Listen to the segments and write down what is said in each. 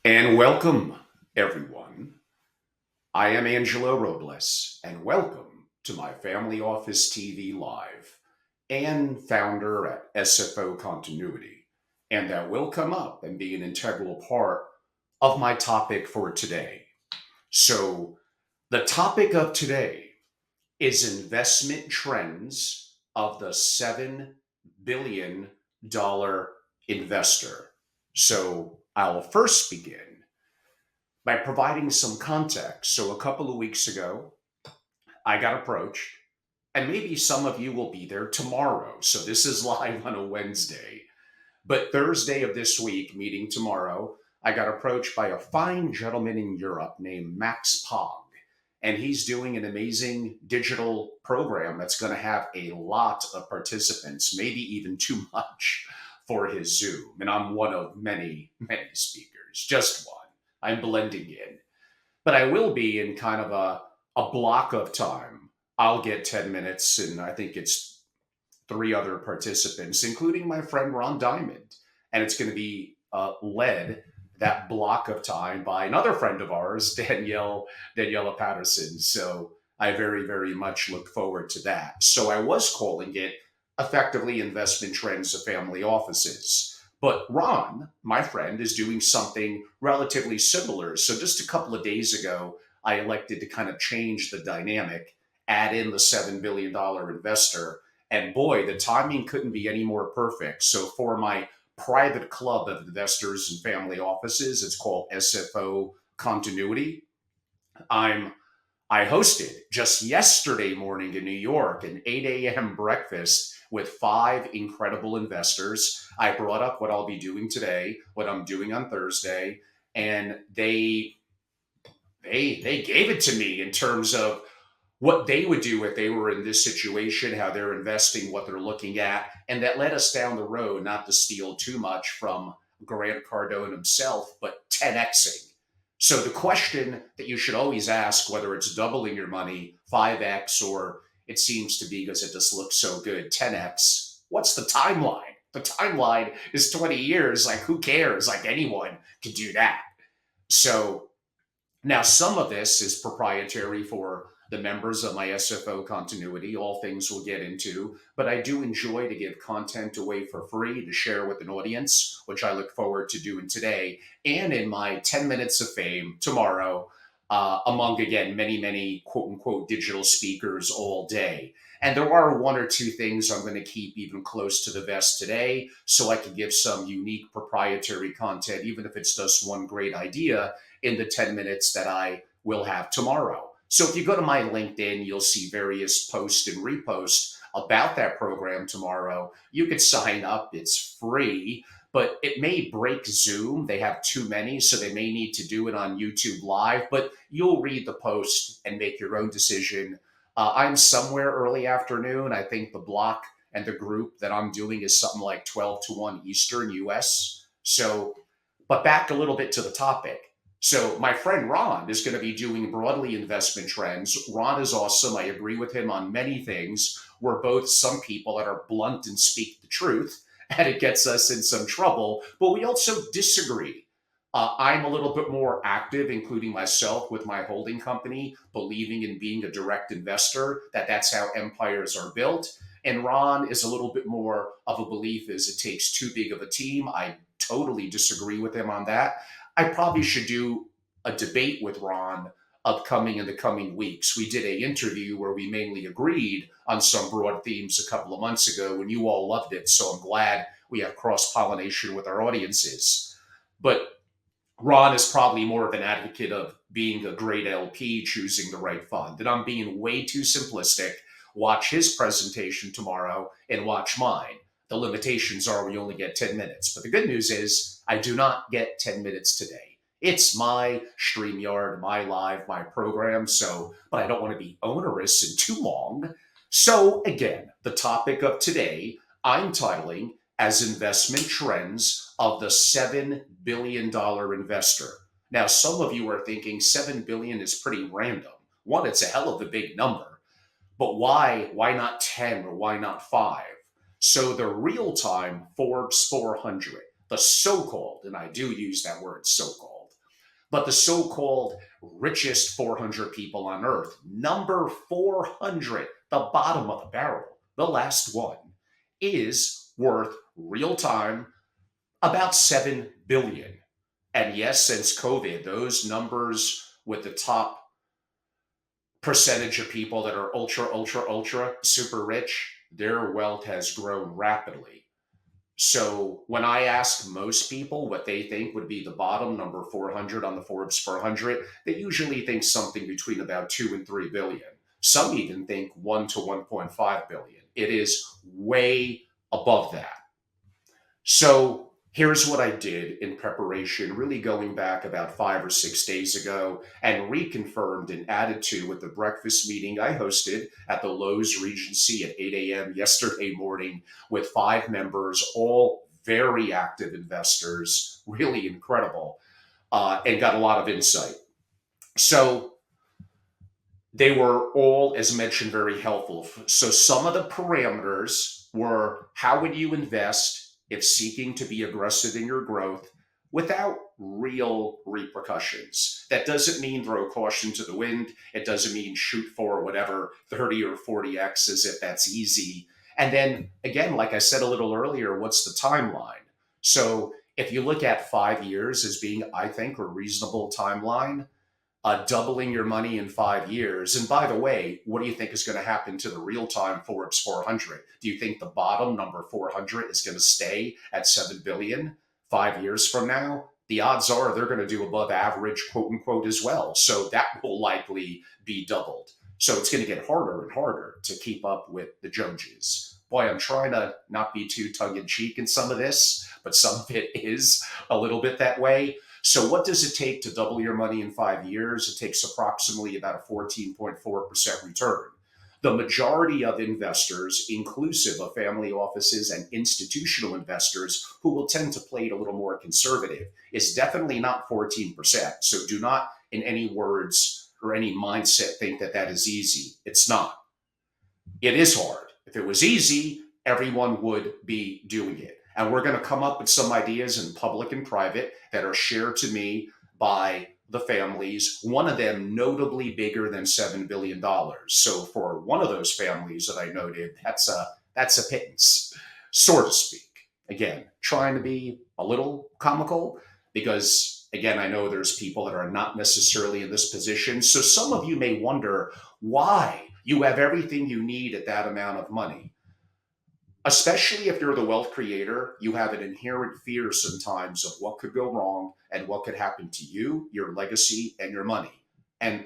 And welcome, everyone. I am Angelo Robles, and welcome to my Family Office TV Live and founder at SFO Continuity. And that will come up and be an integral part of my topic for today. So, the topic of today is investment trends of the $7 billion investor. So, I'll first begin by providing some context. So, a couple of weeks ago, I got approached, and maybe some of you will be there tomorrow. So, this is live on a Wednesday. But Thursday of this week, meeting tomorrow, I got approached by a fine gentleman in Europe named Max Pog. And he's doing an amazing digital program that's going to have a lot of participants, maybe even too much for his Zoom. And I'm one of many, many speakers, just one. I'm blending in. But I will be in kind of a block of time. I'll get 10 minutes, and I think it's three other participants, including my friend Ron Diamond. And it's going to be led that block of time by another friend of ours, Daniela Patterson. So I very, very much look forward to that. So I was calling it effectively investment trends of family offices. But Ron, my friend, is doing something relatively similar. So just a couple of days ago, I elected to kind of change the dynamic, add in the $7 billion investor. And boy, the timing couldn't be any more perfect. So for my private club of investors and family offices, it's called SFO Continuity. I'm I hosted just yesterday morning in New York an 8 a.m. breakfast with five incredible investors. I brought up what I'll be doing today, what I'm doing on Thursday, and they gave it to me in terms of what they would do if they were in this situation, how they're investing, what they're looking at. And that led us down the road, not to steal too much from Grant Cardone himself, but 10xing. So the question that you should always ask, whether it's doubling your money, 5x, or it seems to be because it just looks so good, 10x, what's the timeline? The timeline is 20 years. Like, who cares? Like, anyone can do that. So now, some of this is proprietary for the members of my SFO continuity, all things we'll get into, but I do enjoy to give content away for free to share with an audience, which I look forward to doing today, and in my 10 minutes of fame tomorrow, among, again, many, many quote unquote digital speakers all day. And there are one or two things I'm going to keep even close to the vest today so I can give some unique proprietary content, even if it's just one great idea in the 10 minutes that I will have tomorrow. So if you go to my LinkedIn, you'll see various posts and reposts about that program tomorrow. You could sign up, it's free, but it may break Zoom. They have too many, so they may need to do it on YouTube Live, but you'll read the post and make your own decision. I'm somewhere early afternoon. I think the block and the group that I'm doing is something like 12 to 1 Eastern US. So, but back a little bit to the topic. So my friend Ron is going to be doing broadly investment trends. Ron is awesome. I agree with him on many things. We're both some people that are blunt and speak the truth, and it gets us in some trouble, but we also disagree. I'm a little bit more active, including myself with my holding company, believing in being a direct investor, that's how empires are built. And Ron is a little bit more of a belief is it takes too big of a team. I totally disagree with him on that. I probably should do a debate with Ron upcoming in the coming weeks. We did an interview where we mainly agreed on some broad themes a couple of months ago, and you all loved it. So I'm glad we have cross pollination with our audiences. But Ron is probably more of an advocate of being a great LP, choosing the right fund. And I'm being way too simplistic. Watch his presentation tomorrow and watch mine. The limitations are we only get 10 minutes. But the good news is I do not get 10 minutes today. It's my StreamYard, my live, my program. So, but I don't want to be onerous and too long. So again, the topic of today, I'm titling as investment trends of the $7 billion investor. Now, some of you are thinking 7 billion is pretty random. One, it's a hell of a big number, but why not 10 or why not 5? So the real time Forbes 400, the so called, and I do use that word so called, but the so called richest 400 people on earth, number 400, the bottom of the barrel, the last one, is worth real time about 7 billion. And yes, since COVID, those numbers with the top percentage of people that are ultra, ultra, ultra super rich, their wealth has grown rapidly. So when I ask most people what they think would be the bottom number 400 on the Forbes 400, they usually think something between about 2 and 3 billion. Some even think 1 to 1.5 billion. It is way above that. So here's what I did in preparation, really going back about 5 or 6 days ago, and reconfirmed and added to with the breakfast meeting I hosted at the Lowe's Regency at 8 a.m. yesterday morning with 5 members, all very active investors, really incredible, and got a lot of insight. So they were all, as mentioned, very helpful. So some of the parameters were: how would you invest if seeking to be aggressive in your growth without real repercussions? That doesn't mean throw caution to the wind. It doesn't mean shoot for whatever 30 or 40x as if that's easy. And then again, like I said a little earlier, what's the timeline? So if you look at 5 years as being, I think, a reasonable timeline, doubling your money in 5 years. And by the way, what do you think is going to happen to the real time Forbes 400? Do you think the bottom number 400 is going to stay at 7 billion 5 years from now? The odds are they're going to do above average, quote unquote, as well. So that will likely be doubled. So it's going to get harder and harder to keep up with the Joneses. Boy, I'm trying to not be too tongue in cheek in some of this, but some of it is a little bit that way. So what does it take to double your money in 5 years? It takes approximately about a 14.4% return. The majority of investors, inclusive of family offices and institutional investors who will tend to play it a little more conservative, is definitely not 14%. So do not, in any words or any mindset, think that that is easy. It's not. It is hard. If it was easy, everyone would be doing it. And we're going to come up with some ideas in public and private that are shared to me by the families, one of them notably bigger than $7 billion. So for one of those families that I noted, that's a pittance, so to speak. Again, trying to be a little comical because, again, I know there's people that are not necessarily in this position. So some of you may wonder why you have everything you need at that amount of money. Especially if you're the wealth creator, you have an inherent fear sometimes of what could go wrong and what could happen to you, your legacy, and your money. And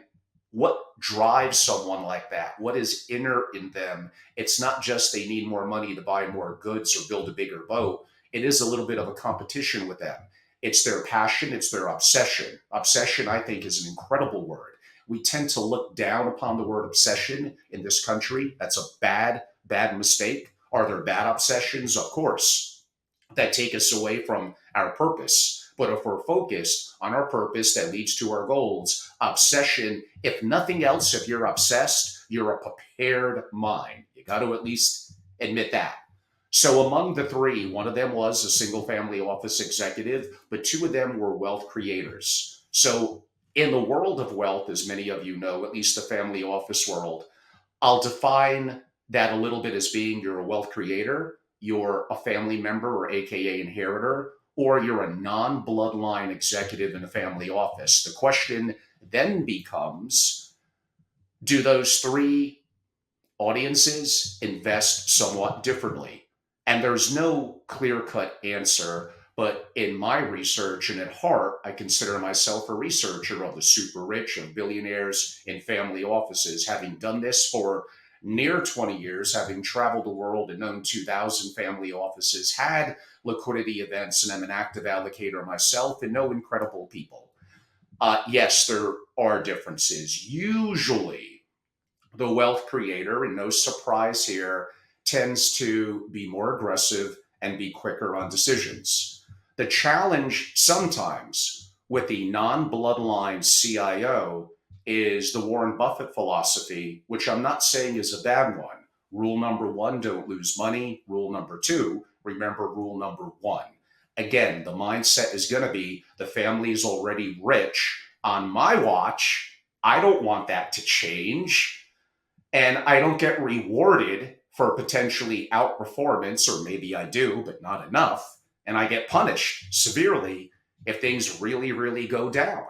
what drives someone like that? What is inner in them? It's not just they need more money to buy more goods or build a bigger boat. It is a little bit of a competition with them. It's their passion, it's their obsession. Obsession, I think, is an incredible word. We tend to look down upon the word obsession in this country. That's a bad, bad mistake. Are there bad obsessions? Of course, that take us away from our purpose. But if we're focused on our purpose that leads to our goals, obsession, if nothing else, if you're obsessed, you're a prepared mind. You got to at least admit that. So among the three, one of them was a single family office executive, but two of them were wealth creators. So in the world of wealth, as many of you know, at least the family office world, I'll define that a little bit as being you're a wealth creator, you're a family member or AKA inheritor, or you're a non-bloodline executive in a family office. The question then becomes, do those three audiences invest somewhat differently? And there's no clear-cut answer, but in my research and at heart, I consider myself a researcher of the super rich, of billionaires in family offices, having done this for near 20 years, having traveled the world and known 2,000 family offices, had liquidity events, and I'm an active allocator myself and know incredible people. Yes, there are differences. Usually, the wealth creator, and no surprise here, tends to be more aggressive and be quicker on decisions. The challenge sometimes with the non-bloodline CIO is the Warren Buffett philosophy, which I'm not saying is a bad one. Rule number one, don't lose money. Rule number two, remember rule number one. Again, the mindset is going to be the family is already rich on my watch. I don't want that to change. And I don't get rewarded for potentially outperformance, or maybe I do, but not enough. And I get punished severely if things really, really go down.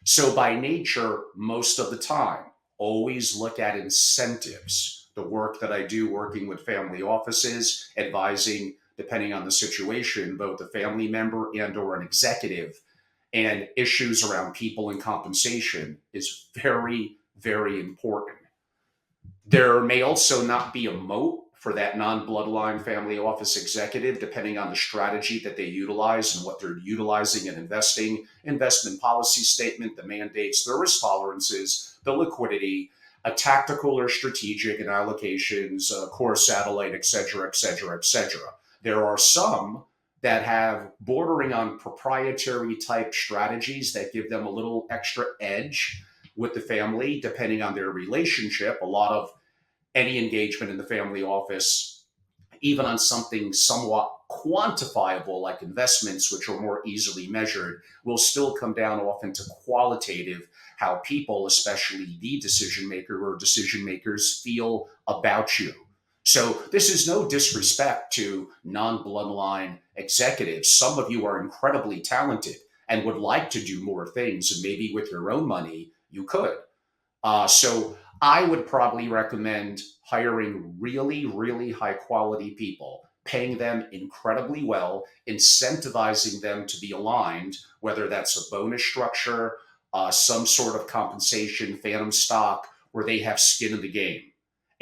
So, by nature, most of the time, always look at incentives. The work that I do working with family offices, advising, depending on the situation, both a family member and or an executive, and issues around people and compensation is very, very important. There may also not be a moat for that non bloodline family office executive, depending on the strategy that they utilize and what they're utilizing and investing, investment policy statement, the mandates, the risk tolerances, the liquidity, a tactical or strategic and allocations, core satellite, et cetera, et cetera, et cetera. There are some that have bordering on proprietary type strategies that give them a little extra edge with the family, depending on their relationship. A lot of any engagement in the family office, even on something somewhat quantifiable like investments, which are more easily measured, will still come down often to qualitative, how people, especially the decision maker or decision makers, feel about you. So, this is no disrespect to non bloodline executives. Some of you are incredibly talented and would like to do more things, and maybe with your own money, you could. So I would probably recommend hiring really, really high quality people, paying them incredibly well, incentivizing them to be aligned, whether that's a bonus structure, some sort of compensation, phantom stock, where they have skin in the game.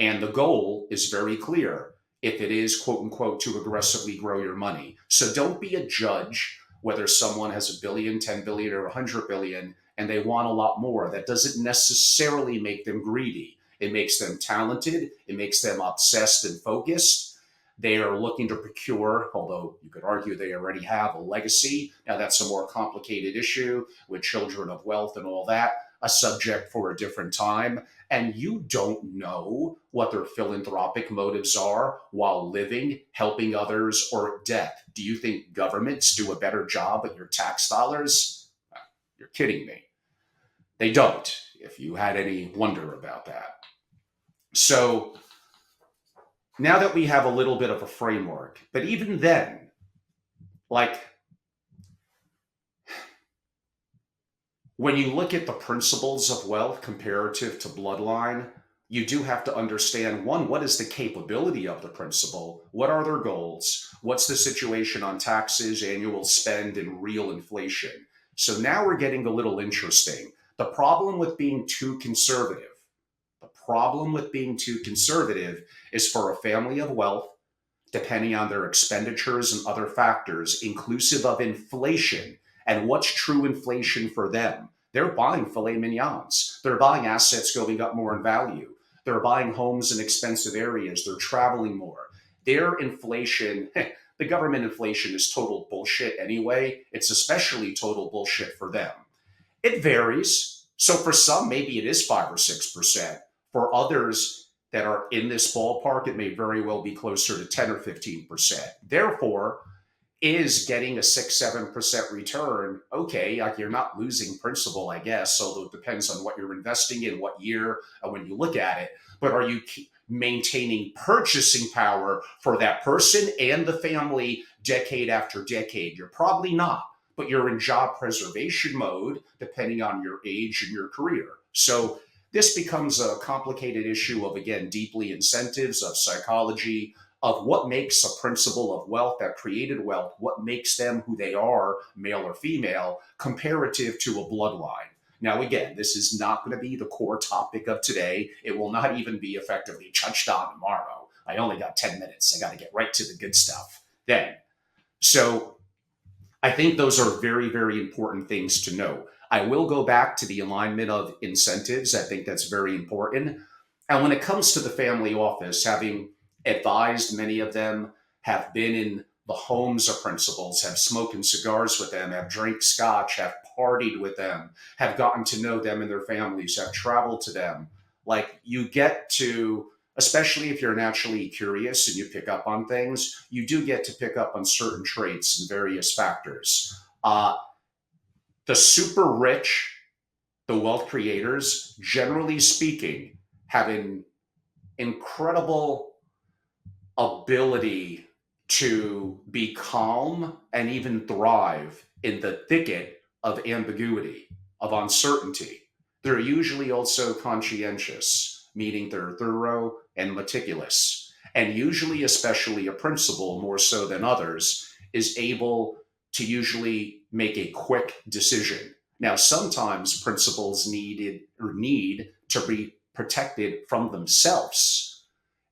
And the goal is very clear if it is, quote unquote, to aggressively grow your money. So don't be a judge whether someone has a billion, 10 billion, or 100 billion and they want a lot more. That doesn't necessarily make them greedy. It makes them talented. It makes them obsessed and focused. They are looking to procure, although you could argue they already have a legacy. Now, that's a more complicated issue with children of wealth and all that, a subject for a different time. And you don't know what their philanthropic motives are while living, helping others, or death. Do you think governments do a better job at your tax dollars? You're kidding me. They don't, if you had any wonder about that. So now that we have a little bit of a framework, but even then, like when you look at the principles of wealth comparative to bloodline, you do have to understand one, what is the capability of the principle? What are their goals? What's the situation on taxes, annual spend, and real inflation? So now we're getting a little interesting. The problem with being too conservative, the problem with being too conservative is for a family of wealth, depending on their expenditures and other factors, inclusive of inflation. And what's true inflation for them? They're buying filet mignons. They're buying assets going up more in value. They're buying homes in expensive areas. They're traveling more. Their inflation, the government inflation is total bullshit anyway. It's especially total bullshit for them. It varies. So for some, maybe it is 5 or 6%. For others that are in this ballpark, it may very well be closer to 10 or 15%. Therefore, is getting a 6, 7% return okay? Like you're not losing principal, I guess, although it depends on what you're investing in, what year, when you look at it. But are you maintaining purchasing power for that person and the family decade after decade? You're probably not, but you're in job preservation mode depending on your age and your career. So this becomes a complicated issue of, again, deeply incentives, of psychology, of what makes a principle of wealth that created wealth, what makes them who they are, male or female, comparative to a bloodline. Now, again, this is not going to be the core topic of today. It will not even be effectively touched on tomorrow. I only got 10 minutes. I got to get right to the good stuff then. So I think those are very, very important things to know. I will go back to the alignment of incentives. I think that's very important. And when it comes to the family office, having advised many of them, have been in the homes of principals, have smoked cigars with them, have drank scotch, have partied with them, have gotten to know them and their families, have traveled to them. Like you get to especially if you're naturally curious and you pick up on things, you do get to pick up on certain traits and various factors. Uh, the super rich, the wealth creators, generally speaking, have an incredible ability to be calm and even thrive in the thicket of ambiguity, of uncertainty. They're usually also conscientious, meaning they're thorough and meticulous. And usually, especially a principal, more so than others, is able to usually make a quick decision. Now, sometimes principals need to be protected from themselves.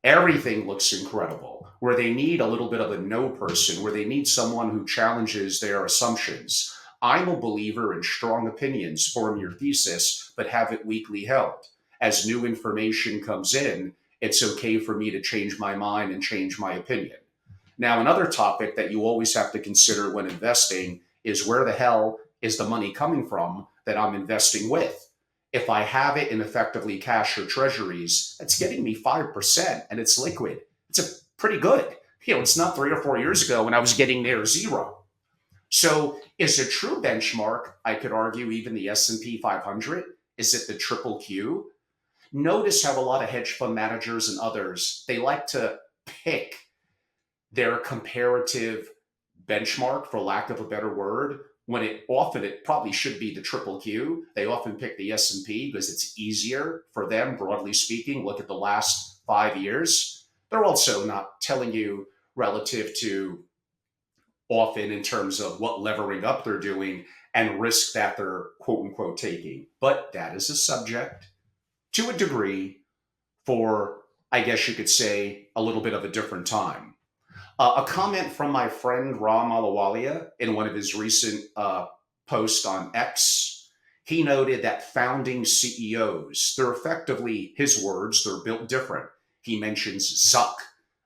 Everything looks incredible, where they need a little bit of a no person, where they need someone who challenges their assumptions. I'm a believer in strong opinions, form your thesis, but have it weakly held. As new information comes in, it's okay for me to change my mind and change my opinion. Now, another topic that you always have to consider when investing is where the hell is the money coming from that I'm investing with? If I have it in effectively cash or treasuries, it's getting me 5% and it's liquid. It's a pretty good. It's not 3 or 4 years ago when I was getting near zero. So is a true benchmark, I could argue even the S&P 500, is it the triple Q? Notice how a lot of hedge fund managers and others, they like to pick their comparative benchmark, for lack of a better word, when it probably should be the triple Q. They often pick the S&P because it's easier for them, broadly speaking. Look at the last 5 years. They're also not telling you relative to often in terms of what levering up they're doing and risk that they're quote unquote taking. But that is a subject to a degree for, I guess you could say, a little bit of a different time. A comment from my friend Ram Alawalia in one of his recent posts on X. He noted that founding CEOs, they're effectively, his words, they're built different. He mentions Zuck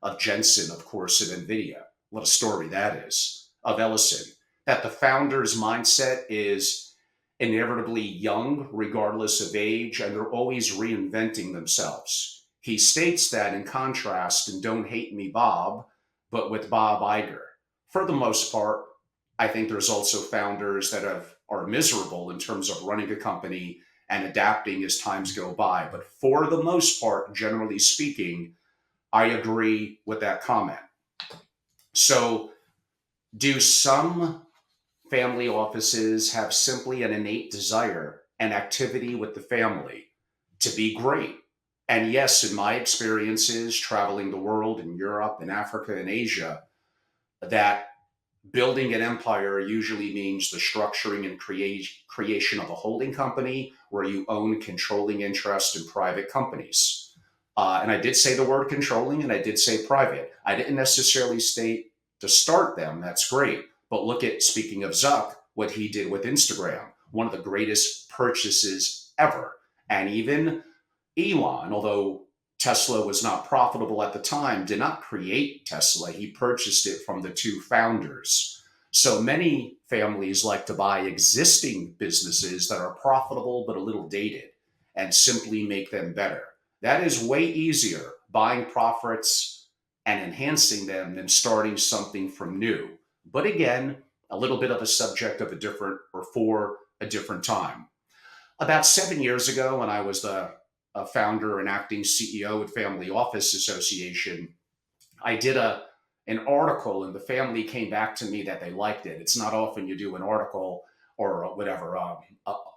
of Jensen, of course, of NVIDIA. What a story that is, of Ellison. That the founder's mindset is inevitably young, regardless of age, and they're always reinventing themselves. He states that in contrast, and don't hate me, Bob, but with Bob Iger. For the most part, I think there's also founders that are miserable in terms of running a company and adapting as times go by. But for the most part, generally speaking, I agree with that comment. So, do some family offices have simply an innate desire and activity with the family to be great? And yes, in my experiences traveling the world in Europe and Africa and Asia, that building an empire usually means the structuring and creation of a holding company where you own controlling interest in private companies. And I did say the word controlling and I did say private. I didn't necessarily state to start them. That's great. But look at, speaking of Zuck, what he did with Instagram, one of the greatest purchases ever. And even Elon, although Tesla was not profitable at the time, did not create Tesla. He purchased it from the two founders. So many families like to buy existing businesses that are profitable but a little dated and simply make them better. That is way easier, buying profits and enhancing them, than starting something from new. But again, a little bit of a subject of a different, or for a different time. About 7 years ago, when I was the founder and acting CEO at Family Office Association, I did an article, and the family came back to me that they liked it. It's not often you do an article or whatever, a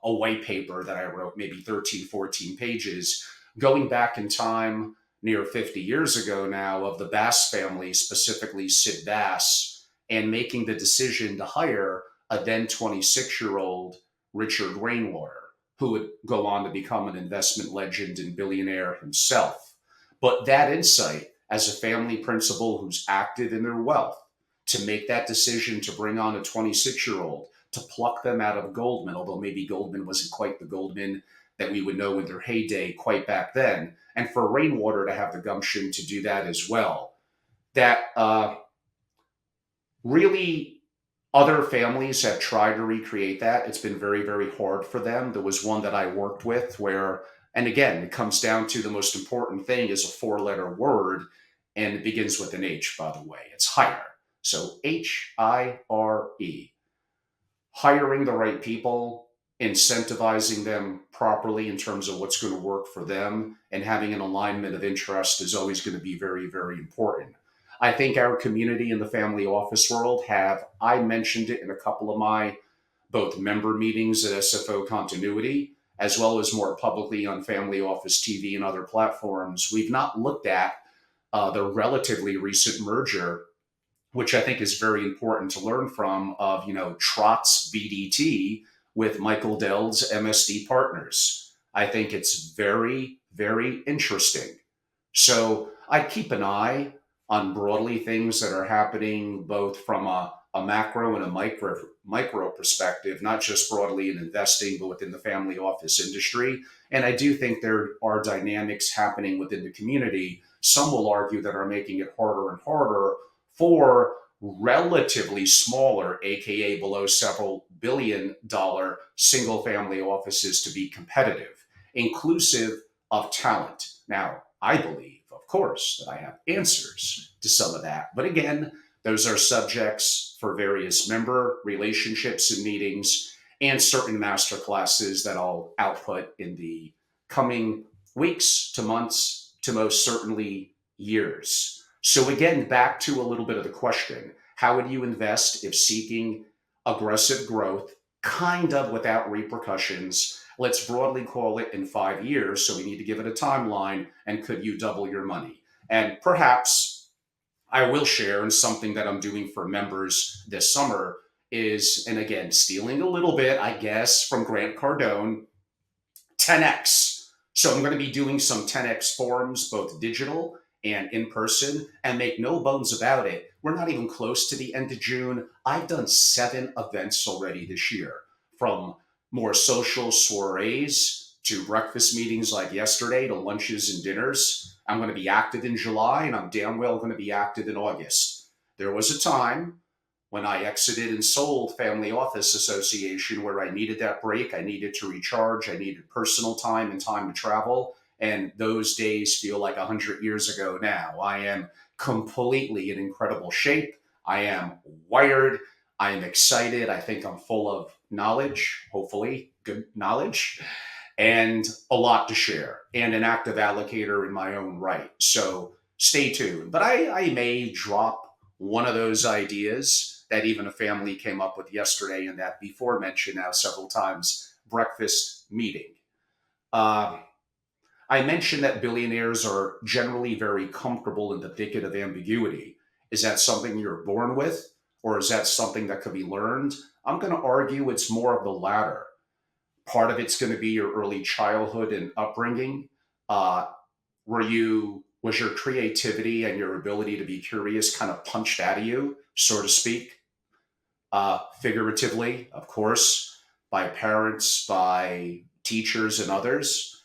white paper that I wrote, maybe 13, 14 pages, going back in time near 50 years ago now, of the Bass family, specifically Sid Bass, and making the decision to hire a then 26-year-old Richard Rainwater, who would go on to become an investment legend and billionaire himself. But that insight, as a family principal who's active in their wealth, to make that decision to bring on a 26-year-old, to pluck them out of Goldman, although maybe Goldman wasn't quite the Goldman that we would know in their heyday quite back then, and for Rainwater to have the gumption to do that as well, that really other families have tried to recreate that. It's been very, very hard for them. There was one that I worked with where And again, it comes down to the most important thing is a four-letter word, and it begins with an H, by the way. It's hire. So HIRE. Hiring the right people, incentivizing them properly in terms of what's going to work for them, and having an alignment of interest is always going to be very, very important. I think our community in the family office world have, I mentioned it in a couple of my both member meetings at SFO Continuity, as well as more publicly on Family Office TV and other platforms. We've not looked at the relatively recent merger, which I think is very important to learn from, of Trott's BDT with Michael Dell's MSD Partners. I think it's very, very interesting. So I keep an eye on broadly things that are happening both from a macro and a micro perspective, not just broadly in investing, but within the family office industry. And I do think there are dynamics happening within the community. Some will argue that are making it harder and harder for relatively smaller, aka below several $billion single family offices to be competitive, inclusive of talent. Now, I believe, of course, that I have answers to some of that. But again, those are subjects for various member relationships and meetings and certain master classes that I'll output in the coming weeks to months to most certainly years. So again, back to a little bit of the question, how would you invest if seeking aggressive growth, kind of without repercussions? Let's broadly call it in 5 years. So we need to give it a timeline. And could you double your money? And perhaps I will share, and something that I'm doing for members this summer is, and again, stealing a little bit, I guess, from Grant Cardone, 10X. So I'm going to be doing some 10X forums, both digital and in person, and make no bones about it. We're not even close to the end of June. I've done 7 events already this year, from more social soirees to breakfast meetings like yesterday to lunches and dinners. I'm going to be active in July, and I'm damn well going to be active in August. There was a time when I exited and sold Family Office Association where I needed that break. I needed to recharge. I needed personal time and time to travel. And those days feel like 100 years ago now. I am completely in incredible shape. I am wired. I am excited. I think I'm full of knowledge, hopefully good knowledge, and a lot to share, and an active allocator in my own right. So stay tuned. But I may drop one of those ideas that even a family came up with yesterday in that before mentioned now several times breakfast meeting. Uh, I mentioned that billionaires are generally very comfortable in the thicket of ambiguity. Is that something you're born with, or is that something that could be learned? I'm going to argue it's more of the latter. Part of it's going to be your early childhood and upbringing. Uh, was your creativity and your ability to be curious kind of punched out of you, so to speak, figuratively, of course, by parents, by teachers, and others?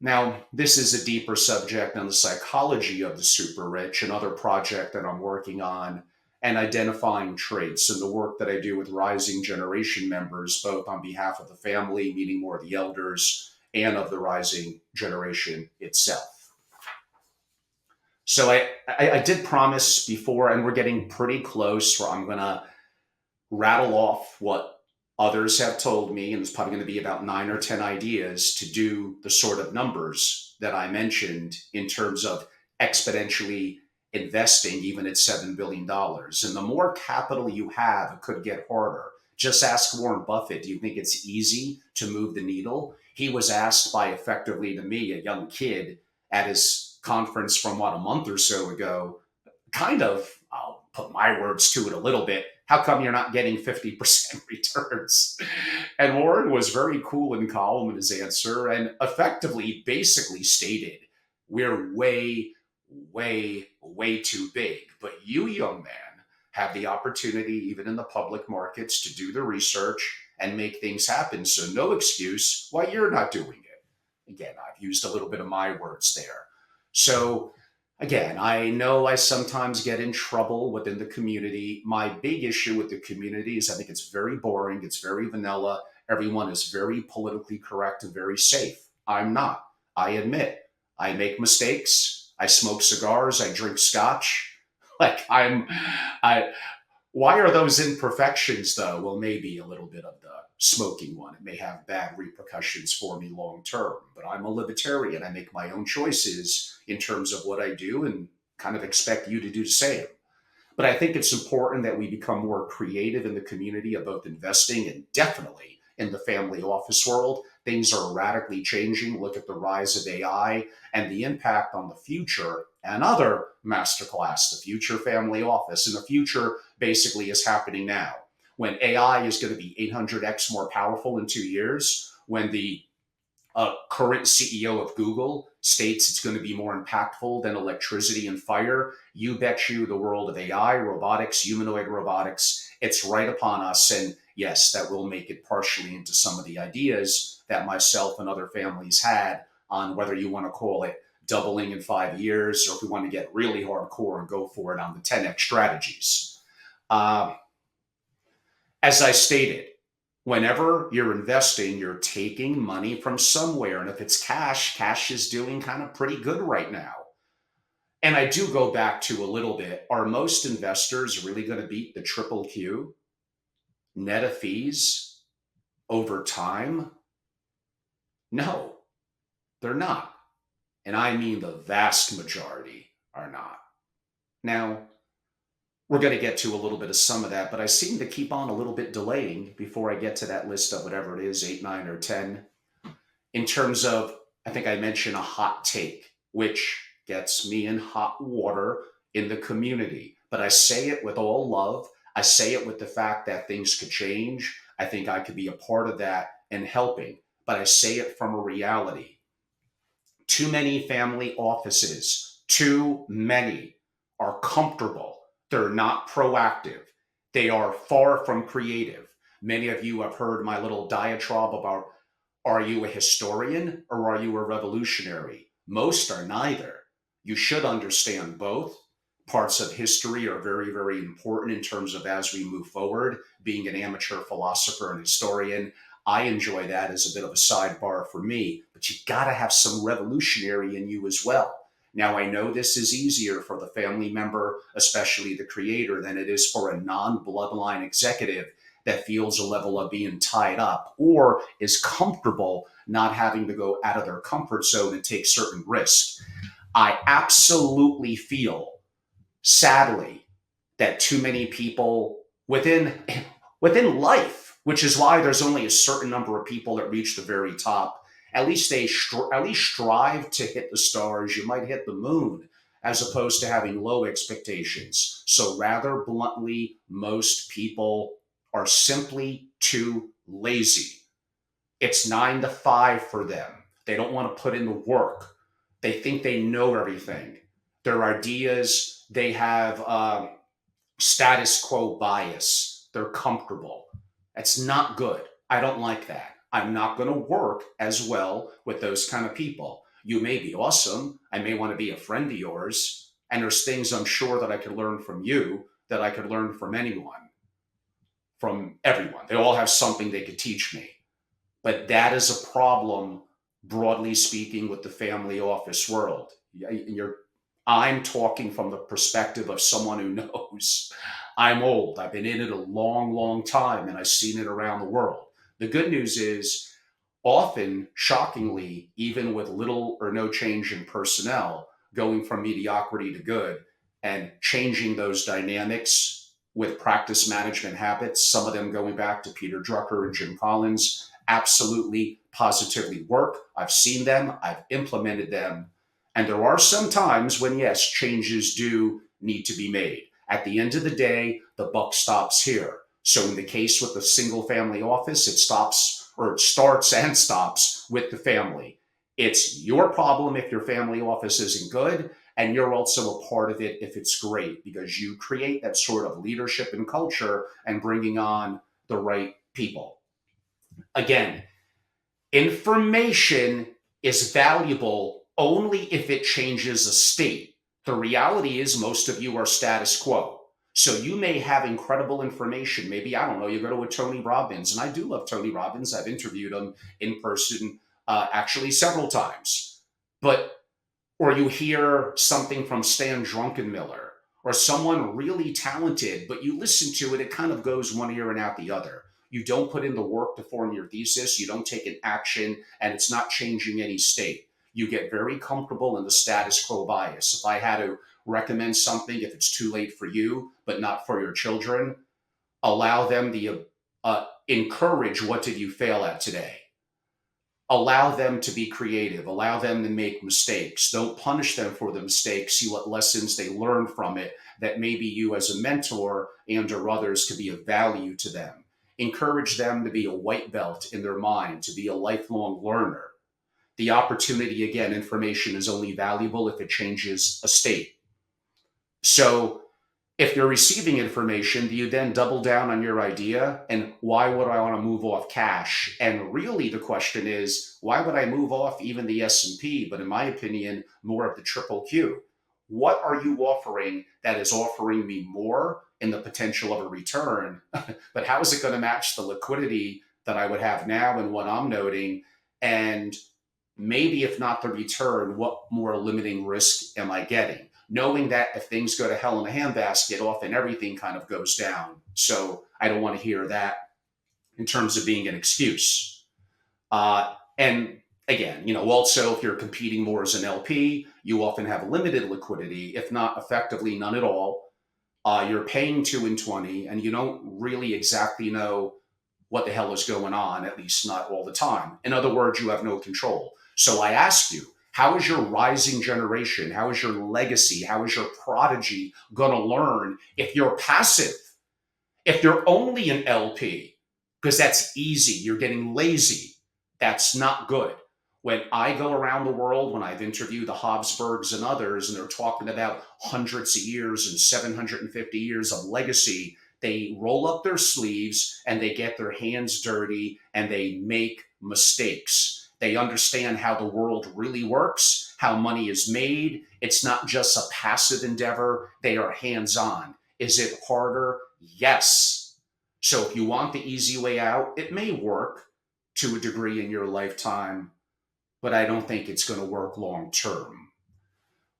Now, this is a deeper subject on the psychology of the super rich, another project that I'm working on, and identifying traits and the work that I do with rising generation members, both on behalf of the family, meeting more of the elders, and of the rising generation itself. So I did promise before, and we're getting pretty close, where I'm going to rattle off what others have told me, and it's probably going to be about 9 or 10 ideas to do the sort of numbers that I mentioned in terms of exponentially investing even at $7 billion. And the more capital you have, it could get harder. Just ask Warren Buffett, do you think it's easy to move the needle? He was asked by, effectively to me, a young kid at his conference from a month or so ago, kind of, I'll put my words to it a little bit, how come you're not getting 50% returns? And Warren was very cool and calm in his answer, and effectively basically stated, we're way, way, way too big. But you, young man, have the opportunity, even in the public markets, to do the research and make things happen. So no excuse why you're not doing it. Again, I've used a little bit of my words there. So again, I know I sometimes get in trouble within the community. My big issue with the community is I think it's very boring. It's very vanilla. Everyone is very politically correct and very safe. I'm not. I admit I make mistakes. I smoke cigars. I drink scotch. Like I, why are those imperfections though? Well, maybe a little bit of the smoking one. It may have bad repercussions for me long term, but I'm a libertarian. I make my own choices in terms of what I do and kind of expect you to do the same. But I think it's important that we become more creative in the community of both investing and definitely in the family office world. Things are radically changing. Look at the rise of AI and the impact on the future. Another masterclass, the future family office. And the future basically is happening now. When AI is going to be 800x more powerful in 2 years, when the current CEO of Google states it's going to be more impactful than electricity and fire, you bet you the world of AI, robotics, humanoid robotics, it's right upon us. And yes, that will make it partially into some of the ideas that myself and other families had on whether you want to call it doubling in 5 years or if we want to get really hardcore and go for it on the 10x strategies. Uh, as I stated, whenever you're investing, you're taking money from somewhere. And if it's cash, cash is doing kind of pretty good right now. And I do go back to a little bit. Are most investors really going to beat the triple Q net of fees over time? No, they're not. And I mean the vast majority are not. Now, we're going to get to a little bit of some of that, but I seem to keep on a little bit delaying before I get to that list of whatever it is, 8, 9, or 10. In terms of, I think I mentioned a hot take, which gets me in hot water in the community. But I say it with all love. I say it with the fact that things could change. I think I could be a part of that and helping. But I say it from a reality. Too many family offices, too many are comfortable. They're not proactive. They are far from creative. Many of you have heard my little diatribe about, are you a historian or are you a revolutionary? Most are neither. You should understand both. Parts of history are very, very important in terms of as we move forward. Being an amateur philosopher and historian, I enjoy that as a bit of a sidebar for me, but you got to have some revolutionary in you as well. Now, I know this is easier for the family member, especially the creator, than it is for a non-bloodline executive that feels a level of being tied up or is comfortable not having to go out of their comfort zone and take certain risks. I absolutely feel, sadly, that too many people within life, which is why there's only a certain number of people that reach the very top. At least at least strive to hit the stars. You might hit the moon, as opposed to having low expectations. So rather bluntly, most people are simply too lazy. It's 9 to 5 for them. They don't want to put in the work. They think they know everything. Their ideas, they have status quo bias. They're comfortable. That's not good. I don't like that. I'm not going to work as well with those kind of people. You may be awesome. I may want to be a friend of yours. And there's things I'm sure that I could learn from you that I could learn from anyone, from everyone. They all have something they could teach me. But that is a problem, broadly speaking, with the family office world. I'm talking from the perspective of someone who knows. I'm old. I've been in it a long, long time, and I've seen it around the world. The good news is, often, shockingly, even with little or no change in personnel, going from mediocrity to good and changing those dynamics with practice management habits, some of them going back to Peter Drucker and Jim Collins, absolutely, positively work. I've seen them, I've implemented them. And there are some times when, yes, changes do need to be made. At the end of the day, the buck stops here. So in the case with the single family office, it starts and stops with the family. It's your problem if your family office isn't good, and you're also a part of it if it's great, because you create that sort of leadership and culture and bringing on the right people. Again, information is valuable only if it changes a state. The reality is most of you are status quo. So you may have incredible information. Maybe, I don't know, you go to a Tony Robbins, and I do love Tony Robbins. I've interviewed him in person actually several times. But or you hear something from Stan Druckenmiller or someone really talented, but you listen to it, it kind of goes one ear and out the other. You don't put in the work to form your thesis, you don't take an action, and it's not changing any state. You get very comfortable in the status quo bias. If I had to recommend something, if it's too late for you, but not for your children, allow them the encourage what did you fail at today, allow them to be creative, allow them to make mistakes. Don't punish them for the mistakes. See what lessons they learn from it that maybe you as a mentor and or others could be of value to them. Encourage them to be a white belt in their mind, to be a lifelong learner. The opportunity, again, information is only valuable if it changes a state. So if you're receiving information, do you then double down on your idea? And why would I want to move off cash? And really the question is, why would I move off even the S&P, but in my opinion, more of the triple Q? What are you offering that is offering me more in the potential of a return? But how is it going to match the liquidity that I would have now and what I'm noting? And maybe if not the return, what more limiting risk am I getting? Knowing that if things go to hell in a handbasket, often everything kind of goes down. So I don't want to hear that in terms of being an excuse. And again, also if you're competing more as an LP, you often have limited liquidity, if not effectively none at all. You're paying 2 and 20, and you don't really exactly know what the hell is going on, at least not all the time. In other words, you have no control. So I ask you, how is your rising generation, how is your legacy, how is your prodigy going to learn if you're passive? If you're only an LP, because that's easy, you're getting lazy. That's not good. When I go around the world, when I've interviewed the Habsburgs and others, and they're talking about hundreds of years and 750 years of legacy, they roll up their sleeves and they get their hands dirty and they make mistakes. They understand how the world really works, how money is made. It's not just a passive endeavor. They are hands-on. Is it harder? Yes. So if you want the easy way out, it may work to a degree in your lifetime, but I don't think it's going to work long term.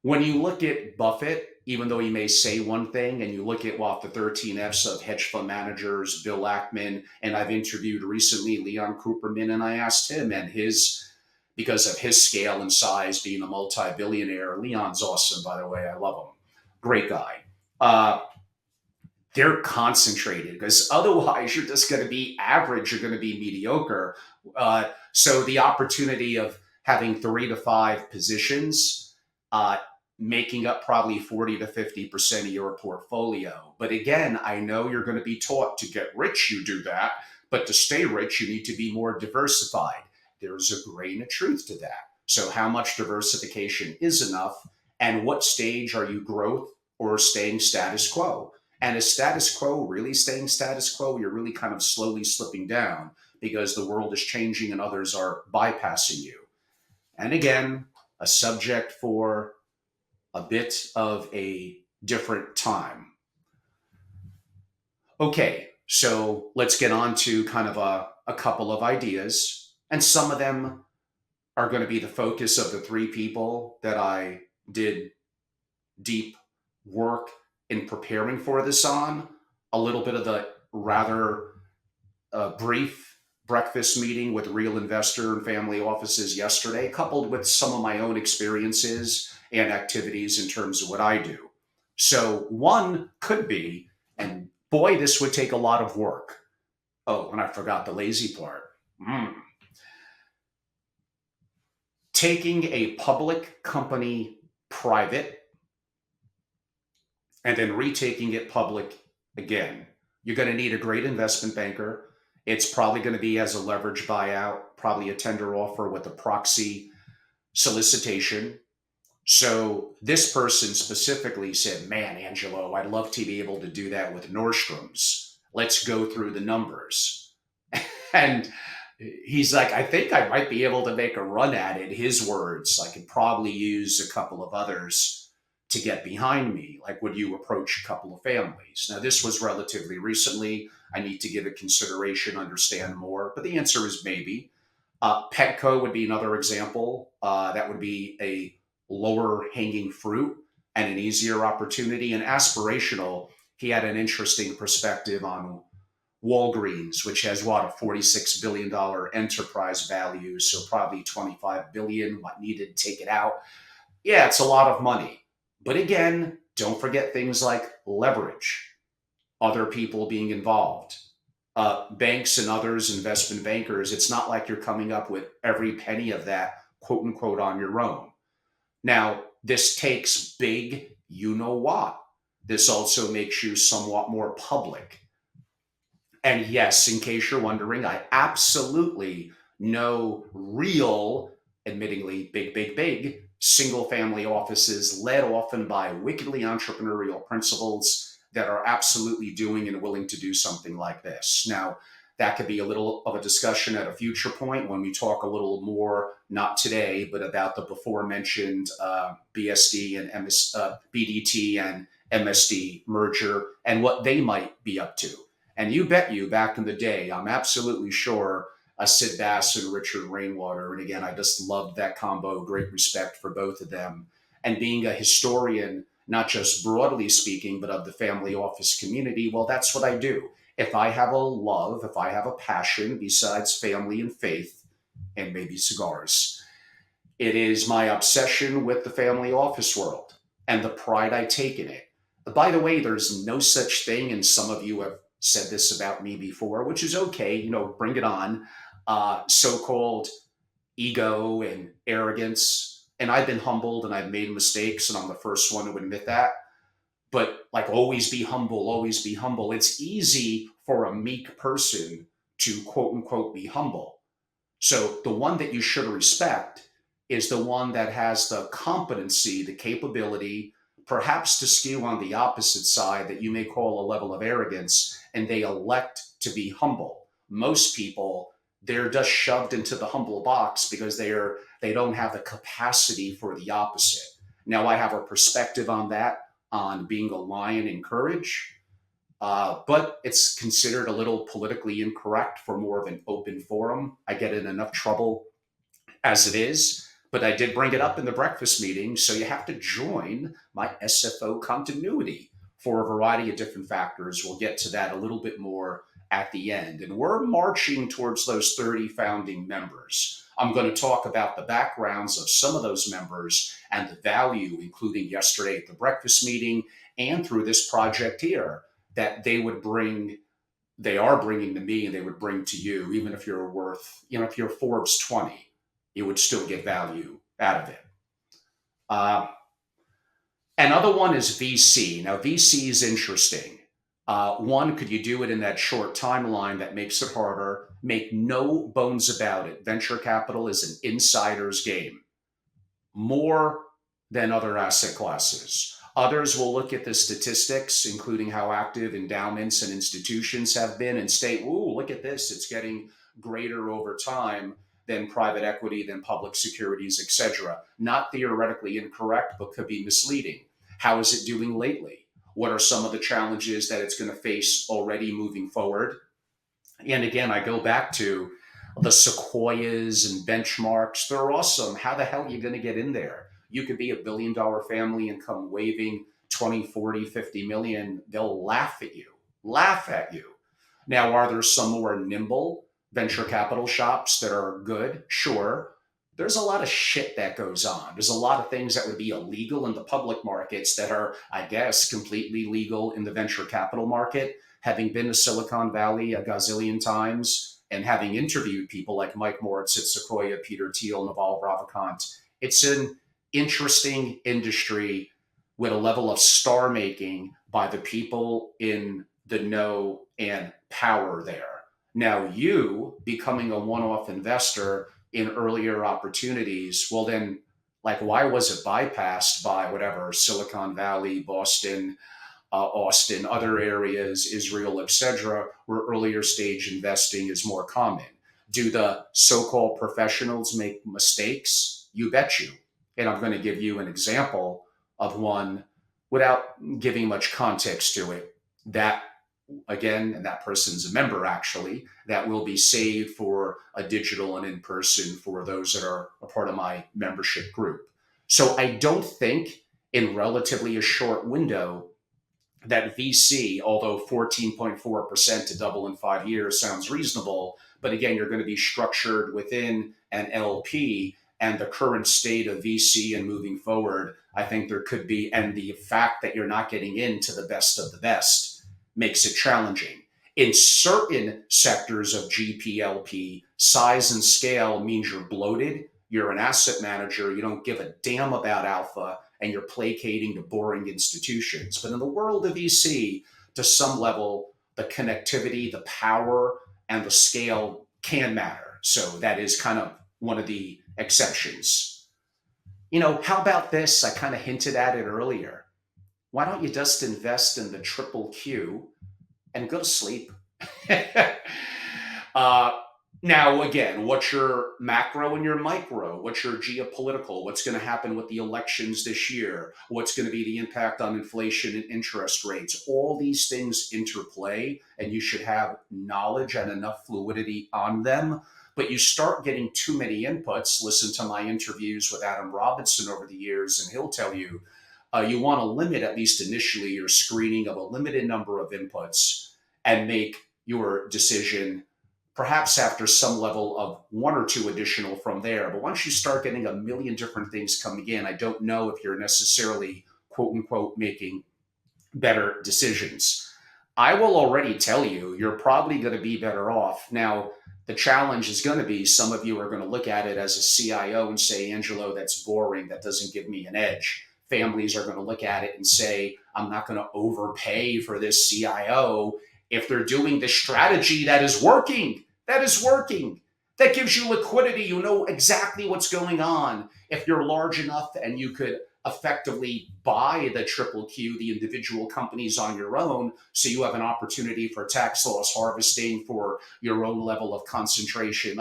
When you look at Buffett, even though he may say one thing, and you look at the 13 Fs of hedge fund managers, Bill Ackman, and I've interviewed recently Leon Cooperman, and I asked him, and because of his scale and size, being a multi-billionaire, Leon's awesome, by the way, I love him, great guy. They're concentrated because otherwise you're just going to be average, you're going to be mediocre. So the opportunity of having 3 to 5 positions, making up probably 40 to 50% of your portfolio. But again, I know you're going to be taught to get rich, you do that, but to stay rich, you need to be more diversified. There's a grain of truth to that. So how much diversification is enough, and what stage are you growth or staying status quo? And is status quo really staying status quo? You're really kind of slowly slipping down because the world is changing and others are bypassing you. And again, a subject for a bit of a different time. Okay, so let's get on to kind of a couple of ideas. And some of them are going to be the focus of the 3 people that I did deep work in preparing for this on. A little bit of the rather brief breakfast meeting with real investor and family offices yesterday, coupled with some of my own experiences and activities in terms of what I do. So one could be, and boy, this would take a lot of work. Oh, and I forgot the lazy part. Taking a public company private and then retaking it public again. You're going to need a great investment banker. It's probably going to be as a leverage buyout, probably a tender offer with a proxy solicitation. So this person specifically said, man, Angelo, I'd love to be able to do that with Nordstrom's. Let's go through the numbers. And he's like, I think I might be able to make a run at it. His words, I could probably use a couple of others to get behind me. Like, would you approach a couple of families? Now, this was relatively recently. I need to give it consideration, understand more. But the answer is maybe. Petco would be another example. That would be a lower hanging fruit and an easier opportunity. And aspirational, he had an interesting perspective on Walgreens, which has what, a $46 billion enterprise value, so probably 25 billion what needed to take it out. Yeah, it's a lot of money. But again, don't forget things like leverage, other people being involved, banks and others, investment bankers. It's not like you're coming up with every penny of that, quote unquote, on your own. Now, this takes big, you know what. This also makes you somewhat more public. And yes, in case you're wondering, I absolutely know real, admittingly big single family offices led often by wickedly entrepreneurial principals that are absolutely doing and willing to do something like this. Now, that could be a little of a discussion at a future point when we talk a little more, not today, but about the before mentioned BSD and BDT and MSD merger and what they might be up to. And you bet you, back in the day, I'm absolutely sure Sid Bass and Richard Rainwater. And again, I just loved that combo. Great respect for both of them. And being a historian, not just broadly speaking, but of the family office community, well, that's what I do. If I have a love, if I have a passion besides family and faith, and maybe cigars, it is my obsession with the family office world and the pride I take in it. By the way, there's no such thing, and some of you have said this about me before, which is okay, bring it on, so-called ego and arrogance. And I've been humbled and I've made mistakes, and I'm the first one to admit that. But like, always be humble, always be humble. It's easy for a meek person to quote unquote be humble. So the one that you should respect is the one that has the competency, the capability, perhaps to skew on the opposite side that you may call a level of arrogance, and they elect to be humble. Most people, they're just shoved into the humble box because they don't have the capacity for the opposite. Now, I have a perspective on that, on being a lion in courage, but it's considered a little politically incorrect for more of an open forum. I get in enough trouble as it is, but I did bring it up in the breakfast meeting. So you have to join my SFO continuity for a variety of different factors. We'll get to that a little bit more at the end. And we're marching towards those 30 founding members. I'm going to talk about the backgrounds of some of those members and the value, including yesterday at the breakfast meeting and through this project here, that they would bring, they are bringing to me, and they would bring to you. Even if you're worth, if you're Forbes 20, you would still get value out of it. Another one is VC. Now, VC is interesting. One, could you do it in that short timeline? That makes it harder. Make no bones about it. Venture capital is an insider's game, more than other asset classes. Others will look at the statistics, including how active endowments and institutions have been, and state, ooh, look at this. It's getting greater over time than private equity, than public securities, etc. Not theoretically incorrect, but could be misleading. How is it doing lately? What are some of the challenges that it's going to face already moving forward? And again, I go back to the sequoias and benchmarks. They're awesome. How the hell are you going to get in there? You could be $1 billion family and come waving 20, 40, 50 million. They'll laugh at you, laugh at you. Now, are there some more nimble venture capital shops that are good? Sure. There's a lot of shit that goes on. There's a lot of things that would be illegal in the public markets that are, I guess, completely legal in the venture capital market. Having been to Silicon Valley a gazillion times and having interviewed people like Mike Moritz at Sequoia, Peter Thiel, Naval Ravikant, it's an interesting industry with a level of star making by the people in the know and power there. Now, you becoming a one-off investor in earlier opportunities, well then, like, why was it bypassed by whatever, Silicon Valley, Boston, Austin, other areas, Israel, etc., where earlier stage investing is more common? Do the so-called professionals make mistakes? You bet you. And I'm going to give you an example of one without giving much context to it that again, and that person's a member actually, that will be saved for a digital and in person for those that are a part of my membership group. So I don't think in relatively a short window that VC, although 14.4% to double in 5 years sounds reasonable, but again, you're going to be structured within an LP and the current state of VC and moving forward. I think there could be, and the fact that you're not getting into the best of the best makes it challenging. In certain sectors of GPLP, size and scale means you're bloated, you're an asset manager, you don't give a damn about alpha, and you're placating to boring institutions. But in the world of VC, to some level, the connectivity, the power, and the scale can matter. So that is kind of one of the exceptions. How about this? I kind of hinted at it earlier. Why don't you just invest in the triple Q and go to sleep? uh, Now, again, what's your macro and your micro? What's your geopolitical? What's going to happen with the elections this year? What's going to be the impact on inflation and interest rates? All these things interplay, and you should have knowledge and enough fluidity on them. But you start getting too many inputs. Listen to my interviews with Adam Robinson over the years, and he'll tell you you want to limit, at least initially, your screening of a limited number of inputs and make your decision perhaps after some level of one or two additional from there. But once you start getting a million different things coming in, I don't know if you're necessarily, quote unquote, making better decisions. I will already tell you, you're probably going to be better off. Now, the challenge is going to be some of you are going to look at it as a CIO and say, Angelo, that's boring. That doesn't give me an edge. Families are going to look at it and say, I'm not going to overpay for this CIO if they're doing the strategy that is working. That is working. That gives you liquidity. You know exactly what's going on. If you're large enough and you could effectively buy the triple Q, the individual companies on your own, so you have an opportunity for tax loss harvesting for your own level of concentration.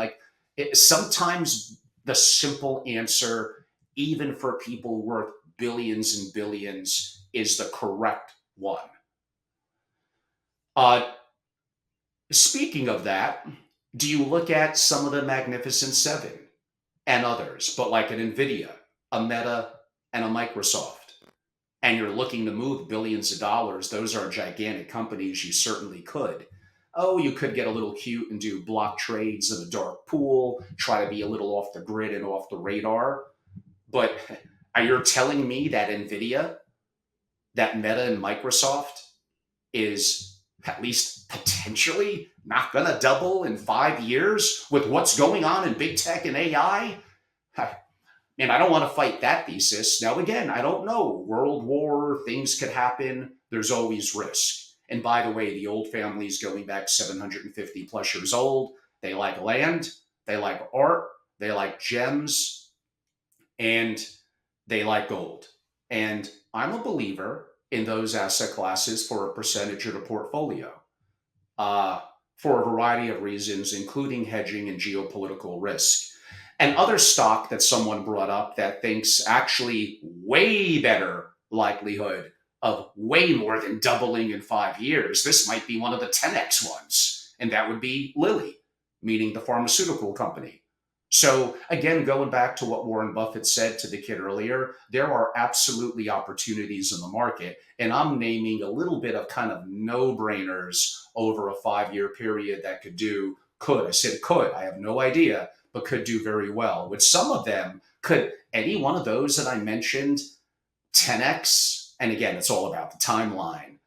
Sometimes the simple answer, even for people worth billions and billions, is the correct one. Speaking of that, do you look at some of the Magnificent Seven and others, but like an NVIDIA, a Meta, and a Microsoft, and you're looking to move billions of dollars? Those are gigantic companies. You certainly could. Oh, you could get a little cute and do block trades in a dark pool, try to be a little off the grid and off the radar. But are you telling me that NVIDIA, that Meta, and Microsoft is at least potentially not going to double in 5 years with what's going on in big tech and AI? And I don't want to fight that thesis. Now, again, I don't know. World war, things could happen. There's always risk. And by the way, the old families going back 750 plus years old, they like land, they like art, they like gems, and they like gold. And I'm a believer in those asset classes for a percentage of the portfolio for a variety of reasons, including hedging and geopolitical risk. And other stock that someone brought up that thinks actually way better likelihood of way more than doubling in 5 years. This might be one of the 10x ones, and that would be Lilly, meaning the pharmaceutical company. So again, going back to what Warren Buffett said to the kid earlier, there are absolutely opportunities in the market. And I'm naming a little bit of kind of no-brainers over a 5-year period that could, I said could, I have no idea, but could do very well. With some of them, could any one of those that I mentioned 10x? And again, it's all about the timeline.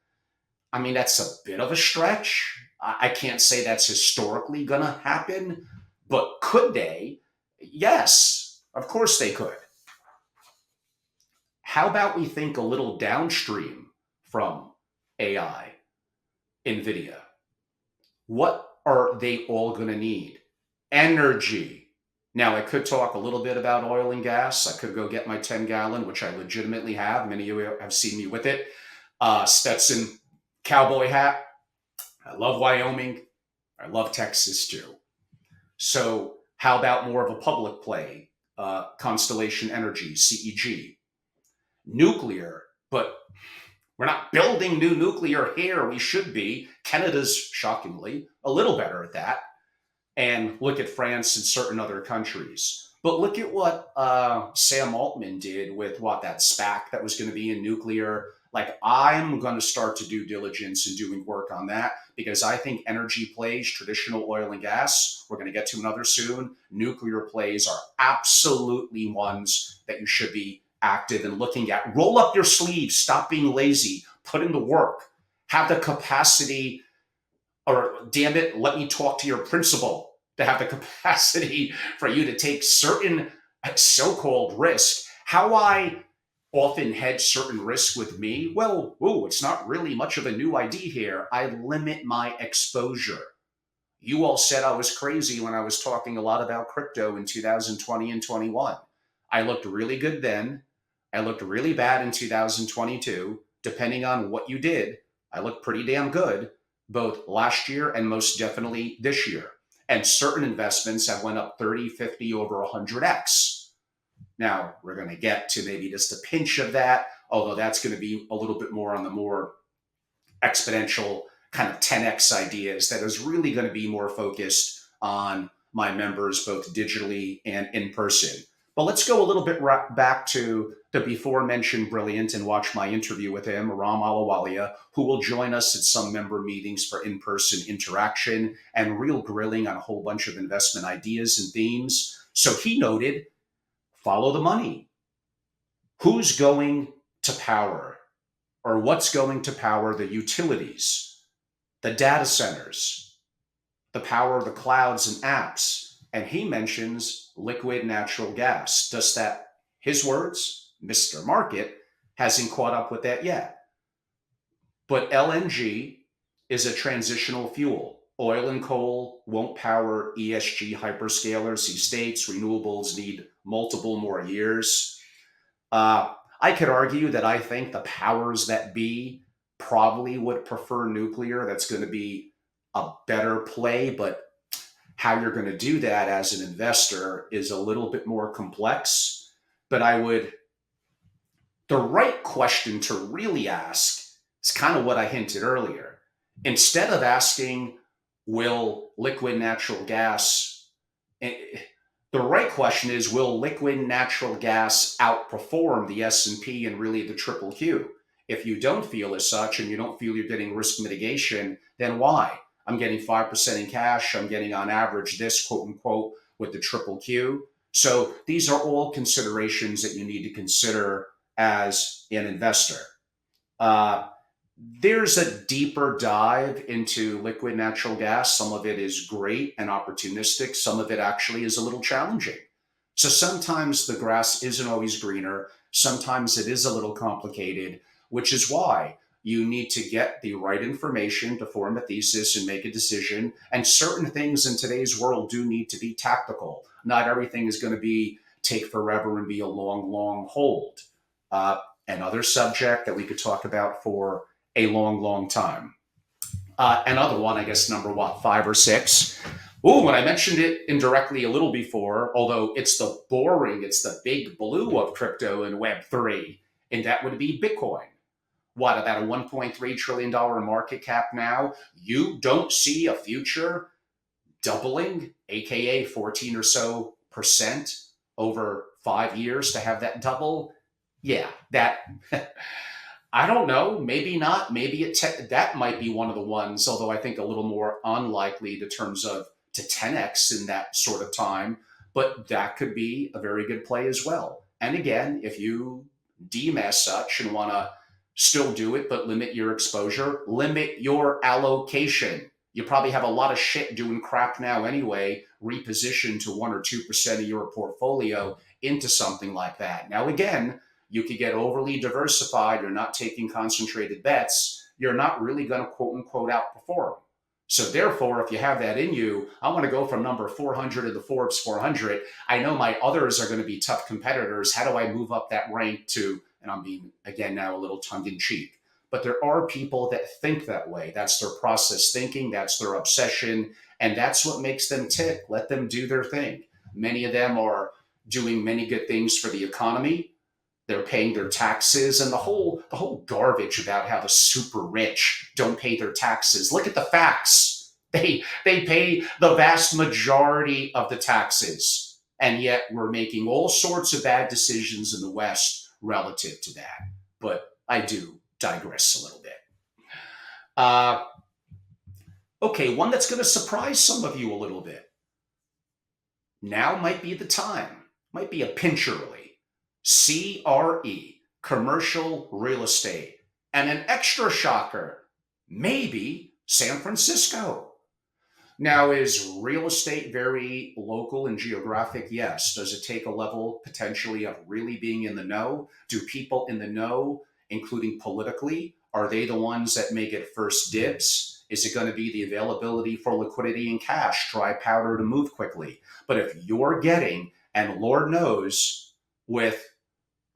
I mean, that's a bit of a stretch. I can't say that's historically going to happen, but could they? Yes, of course they could. How about we think a little downstream from AI, NVIDIA? What are they all going to need? Energy. Now, I could talk a little bit about oil and gas. I could go get my 10-gallon, which I legitimately have. Many of you have seen me with it. Stetson cowboy hat. I love Wyoming. I love Texas too. So how about more of a public play? Constellation Energy, CEG. Nuclear, but we're not building new nuclear here. We should be. Canada's shockingly a little better at that. And look at France and certain other countries. But look at what Sam Altman did with what that SPAC that was going to be in nuclear. Like, I'm going to start to do diligence and doing work on that because I think energy plays, traditional oil and gas, we're going to get to another soon. Nuclear plays are absolutely ones that you should be active in looking at. Roll up your sleeves, stop being lazy, put in the work, have the capacity, or damn it, let me talk to your principal to have the capacity for you to take certain so-called risk. How I often hedge certain risk with me, well, it's not really much of a new idea here. I limit my exposure. You all said I was crazy when I was talking a lot about crypto in 2020 and 21. I looked really good then. I looked really bad in 2022. Depending on what you did, I looked pretty damn good both last year and most definitely this year. And certain investments have went up 30, 50, over 100x. Now, we're going to get to maybe just a pinch of that, although that's going to be a little bit more on the more exponential kind of 10x ideas that is really going to be more focused on my members, both digitally and in person. But let's go a little bit back to the before mentioned brilliant and watch my interview with him, Ram Alawalia, who will join us at some member meetings for in-person interaction and real grilling on a whole bunch of investment ideas and themes. So he noted, follow the money. Who's going to power, or what's going to power the utilities, the data centers, the power of the clouds and apps? And he mentions liquid natural gas. Does that, his words, Mr. Market, hasn't caught up with that yet. But LNG is a transitional fuel. Oil and coal won't power ESG hyperscalers. He states renewables need multiple more years. I could argue that I think the powers that be probably would prefer nuclear. That's going to be a better play, but how you're going to do that as an investor is a little bit more complex. But the right question to really ask is kind of what I hinted earlier. Instead of asking, will liquid natural gas, the right question is, will liquid natural gas outperform the S&P and really the triple Q? If you don't feel as such and you don't feel you're getting risk mitigation, then why? I'm getting 5% in cash. I'm getting on average this, quote unquote, with the triple Q. So these are all considerations that you need to consider as an investor. There's a deeper dive into liquid natural gas. Some of it is great and opportunistic. Some of it actually is a little challenging. So sometimes the grass isn't always greener. Sometimes it is a little complicated, which is why you need to get the right information to form a thesis and make a decision. And certain things in today's world do need to be tactical. Not everything is going to be take forever and be a long, long hold. Another subject that we could talk about for a long, long time. Another one, I guess, number 5 or 6. When I mentioned it indirectly a little before, although it's the big blue of crypto and Web3, and that would be Bitcoin. What, about a $1.3 trillion market cap now? You don't see a future doubling, AKA 14 or so percent over 5 years to have that double? Yeah, that, I don't know, maybe not. Maybe that might be one of the ones, although I think a little more unlikely in terms of to 10x in that sort of time. But that could be a very good play as well. And again, if you deem as such and want to still do it, but limit your exposure, limit your allocation. You probably have a lot of shit doing crap now anyway, reposition to 1 or 2% of your portfolio into something like that. Now, again, you could get overly diversified. You're not taking concentrated bets. You're not really going to quote unquote outperform. So therefore, if you have that in you, I want to go from number 400 of the Forbes 400. I know my others are going to be tough competitors. How do I move up that rank to, and I'm being, again, now a little tongue in cheek, but there are people that think that way. That's their process thinking. That's their obsession. And that's what makes them tick. Let them do their thing. Many of them are doing many good things for the economy. They're paying their taxes, and the whole garbage about how the super rich don't pay their taxes. Look at the facts. They pay the vast majority of the taxes, and yet we're making all sorts of bad decisions in the West relative to that. But I do digress a little bit. Uh, okay, one that's going to surprise some of you a little bit. Now might be the time, might be a pinch early. CRE, commercial real estate. And an extra shocker, maybe San Francisco. Now, is real estate very local and geographic? Yes. Does it take a level potentially of really being in the know? Do people in the know, including politically, are they the ones that may get first dibs? Is it going to be the availability for liquidity and cash, dry powder to move quickly? But if you're getting, and Lord knows, with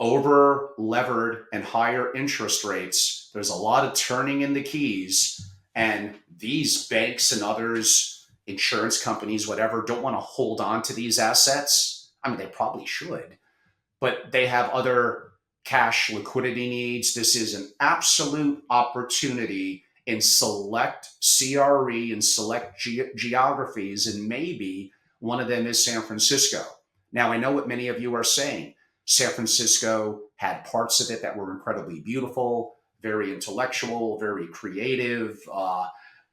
over levered and higher interest rates, there's a lot of turning in the keys. And these banks and others, insurance companies, whatever, don't want to hold on to these assets. I mean, they probably should, but they have other cash liquidity needs. This is an absolute opportunity in select CRE and select geographies, and maybe one of them is San Francisco. Now, I know what many of you are saying. San Francisco had parts of it that were incredibly beautiful, very intellectual, very creative,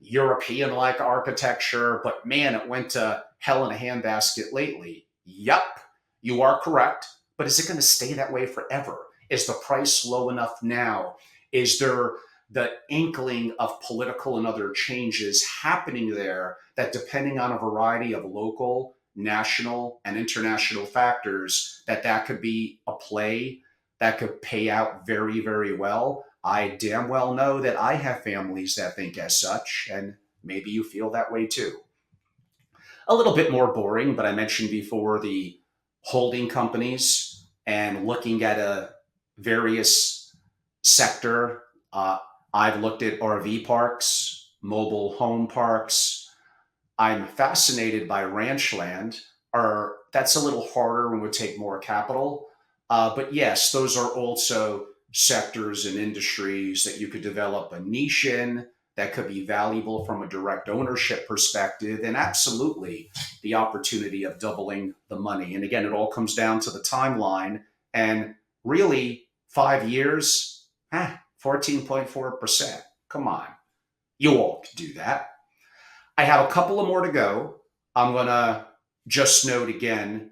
European-like architecture, but man, it went to hell in a handbasket lately. Yup, you are correct, but is it going to stay that way forever? Is the price low enough now? Is there the inkling of political and other changes happening there that, depending on a variety of local, national, and international factors, that could be a play that could pay out very, very well? I damn well know that I have families that think as such, and maybe you feel that way too. A little bit more boring, but I mentioned before the holding companies and looking at a various sector. I've looked at RV parks, mobile home parks. I'm fascinated by ranch land. Or that's a little harder and would take more capital. But yes, those are also sectors and industries that you could develop a niche in that could be valuable from a direct ownership perspective, and absolutely the opportunity of doubling the money. And again, it all comes down to the timeline. And really, 5 years, 14.4%. Come on. You all can do that. I have a couple of more to go. I'm going to just note again,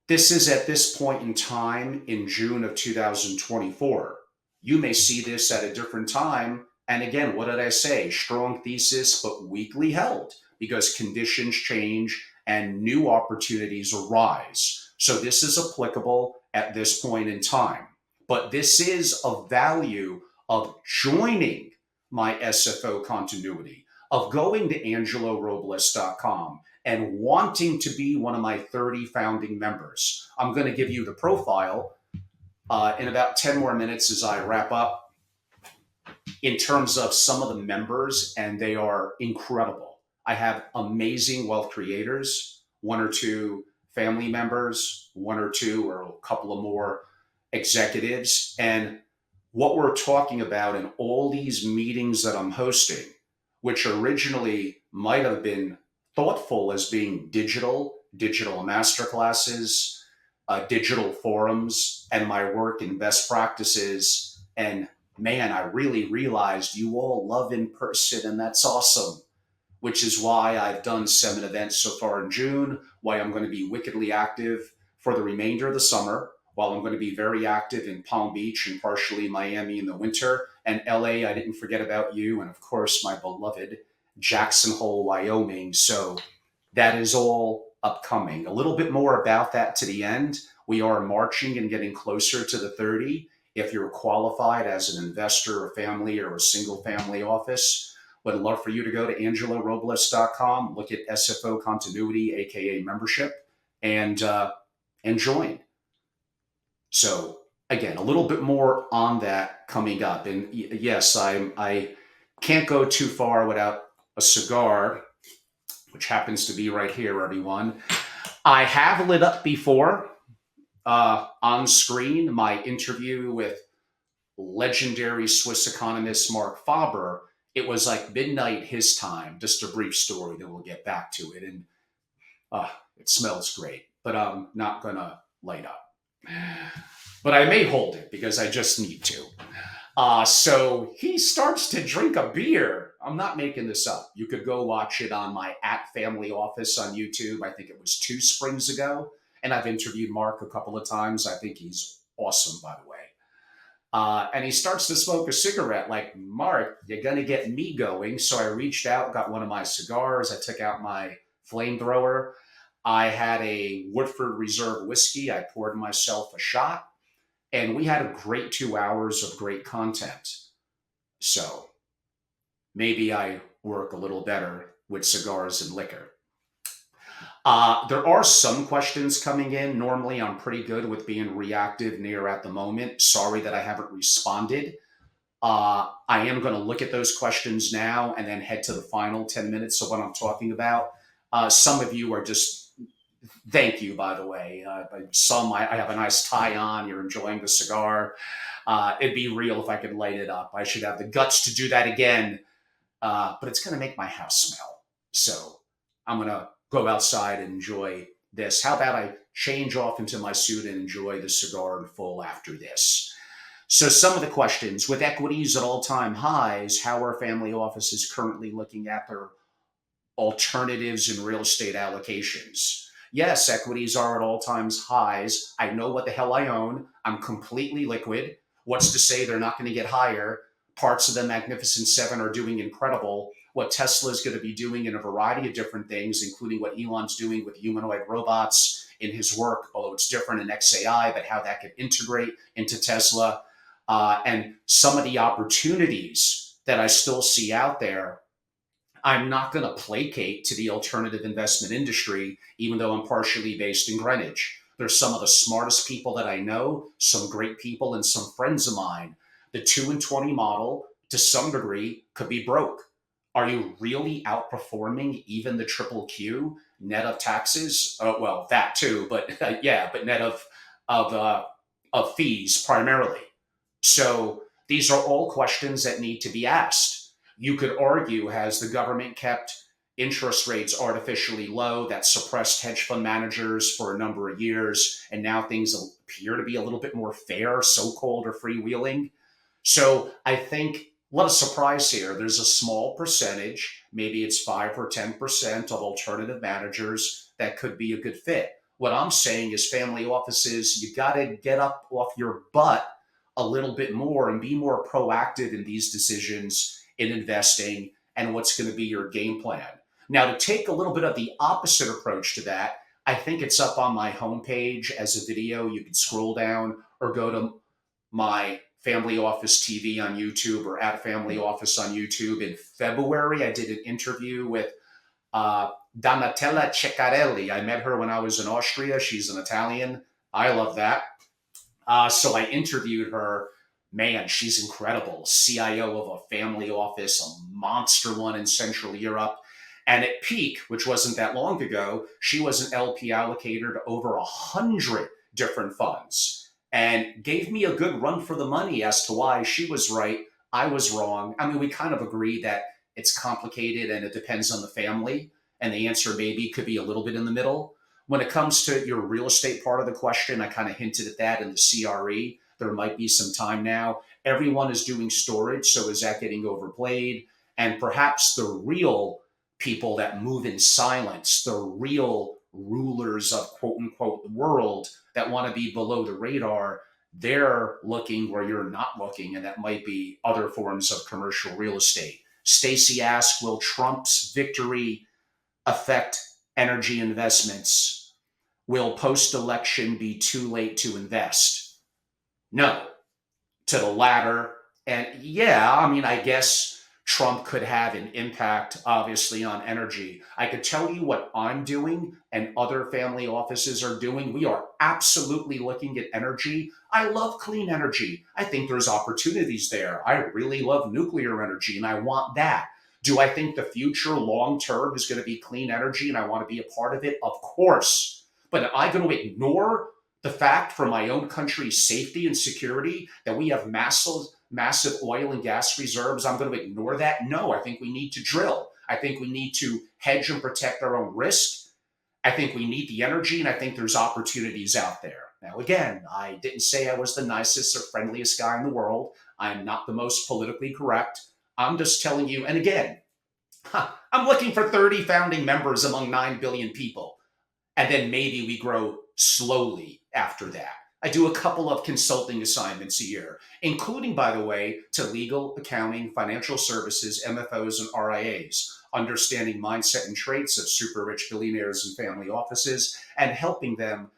this is at this point in time in June of 2024. You may see this at a different time. And again, what did I say? Strong thesis, but weakly held, because conditions change and new opportunities arise. So this is applicable at this point in time. But this is a value of joining my SFO continuity, of going to angelorobles.com and wanting to be one of my 30 founding members. I'm going to give you the profile in about 10 more minutes as I wrap up in terms of some of the members, and they are incredible. I have amazing wealth creators, one or two family members, one or two or a couple of more executives. And what we're talking about in all these meetings that I'm hosting, which originally might have been thoughtful as being digital masterclasses, digital forums, and my work in best practices. And man, I really realized you all love in person, and that's awesome, which is why I've done 7 events so far in June, why I'm going to be wickedly active for the remainder of the summer, while I'm going to be very active in Palm Beach and partially Miami in the winter, and LA, I didn't forget about you, and of course, my beloved Jackson Hole, Wyoming. So that is all upcoming. A little bit more about that to the end. We are marching and getting closer to the 30. If you're qualified as an investor, a family, or a single family office, would love for you to go to angelorobles.com, look at SFO continuity, aka membership, and join. So again, a little bit more on that coming up. And yes, I can't go too far without a cigar, which happens to be right here, everyone. I have lit up before. on screen my interview with legendary Swiss economist Mark Faber. It was like midnight his time. Just a brief story, then we'll get back to it. And uh, it smells great, but I'm not gonna light up. But I may hold it because I just need to. So he starts to drink a beer. I'm not making this up. You could go watch it on my at Family Office on YouTube. I think it was 2 springs ago. And I've interviewed Mark a couple of times. I think he's awesome, by the way. And he starts to smoke a cigarette. Like, Mark, you're going to get me going. So I reached out, got one of my cigars. I took out my flamethrower. I had a Woodford Reserve whiskey. I poured myself a shot. And we had a great 2 hours of great content. So maybe I work a little better with cigars and liquor. There are some questions coming in. Normally, I'm pretty good with being reactive near at the moment. Sorry that I haven't responded. I am going to look at those questions now and then head to the final 10 minutes of what I'm talking about. Some of you are just, thank you, by the way. Some, I have a nice tie on. You're enjoying the cigar. It'd be real if I could light it up. I should have the guts to do that again, but it's going to make my house smell. So I'm going to go outside and enjoy this. How about I change off into my suit and enjoy the cigar in full after this? So some of the questions: with equities at all-time highs, how are family offices currently looking at their alternatives in real estate allocations? Yes, equities are at all-time highs. I know what the hell I own. I'm completely liquid. What's to say they're not going to get higher? Parts of the Magnificent Seven are doing incredible. What Tesla is going to be doing in a variety of different things, including what Elon's doing with humanoid robots in his work, although it's different in XAI, but how that could integrate into Tesla. And some of the opportunities that I still see out there. I'm not going to placate to the alternative investment industry, even though I'm partially based in Greenwich. There's some of the smartest people that I know, some great people, and some friends of mine. The 2 and 20 model, to some degree, could be broke. Are you really outperforming even the triple Q net of taxes? Well, that too, but yeah, but net of fees primarily. So these are all questions that need to be asked. You could argue, has the government kept interest rates artificially low that suppressed hedge fund managers for a number of years, and now things appear to be a little bit more fair, so-called, or freewheeling? So I think, what a surprise here. There's a small percentage, maybe it's 5 or 10% of alternative managers that could be a good fit. What I'm saying is, family offices, you got to get up off your butt a little bit more and be more proactive in these decisions in investing and what's going to be your game plan. Now, to take a little bit of the opposite approach to that, I think it's up on my homepage as a video. You can scroll down or go to my Family Office TV on YouTube or at Family Office on YouTube. In February, I did an interview with Donatella Ceccarelli. I met her when I was in Austria. She's an Italian. I love that. So I interviewed her. Man, she's incredible. CIO of a family office, a monster one in Central Europe. And at peak, which wasn't that long ago, she was an LP allocator to over 100 different funds and gave me a good run for the money as to why she was right, I was wrong. I mean, we kind of agree that it's complicated and it depends on the family. And the answer maybe could be a little bit in the middle. When it comes to your real estate part of the question, I kind of hinted at that in the CRE. There might be some time now. Everyone is doing storage, so is that getting overplayed? And perhaps the real people that move in silence, the real rulers of quote unquote the world that want to be below the radar, they're looking where you're not looking, and that might be other forms of commercial real estate. Stacy asked, will Trump's victory affect energy investments? Will post-election be too late to invest? No, to the latter. And yeah, I mean, I guess Trump could have an impact, obviously, on energy. I could tell you what I'm doing and other family offices are doing. We are absolutely looking at energy. I love clean energy. I think there's opportunities there. I really love nuclear energy, and I want that. Do I think the future long term is going to be clean energy and I want to be a part of it? Of course. But am I going to ignore The fact for my own country's safety and security that we have massive oil and gas reserves, I'm going to ignore that? No, I think we need to drill. I think we need to hedge and protect our own risk. I think we need the energy, and I think there's opportunities out there. Now, again, I didn't say I was the nicest or friendliest guy in the world. I'm not the most politically correct. I'm just telling you, and again, I'm looking for 30 founding members among 9 billion people. And then maybe we grow slowly after that. I do a couple of consulting assignments a year, including, by the way, to legal, accounting, financial services, MFOs, and RIAs, understanding mindset and traits of super rich billionaires and family offices, and helping them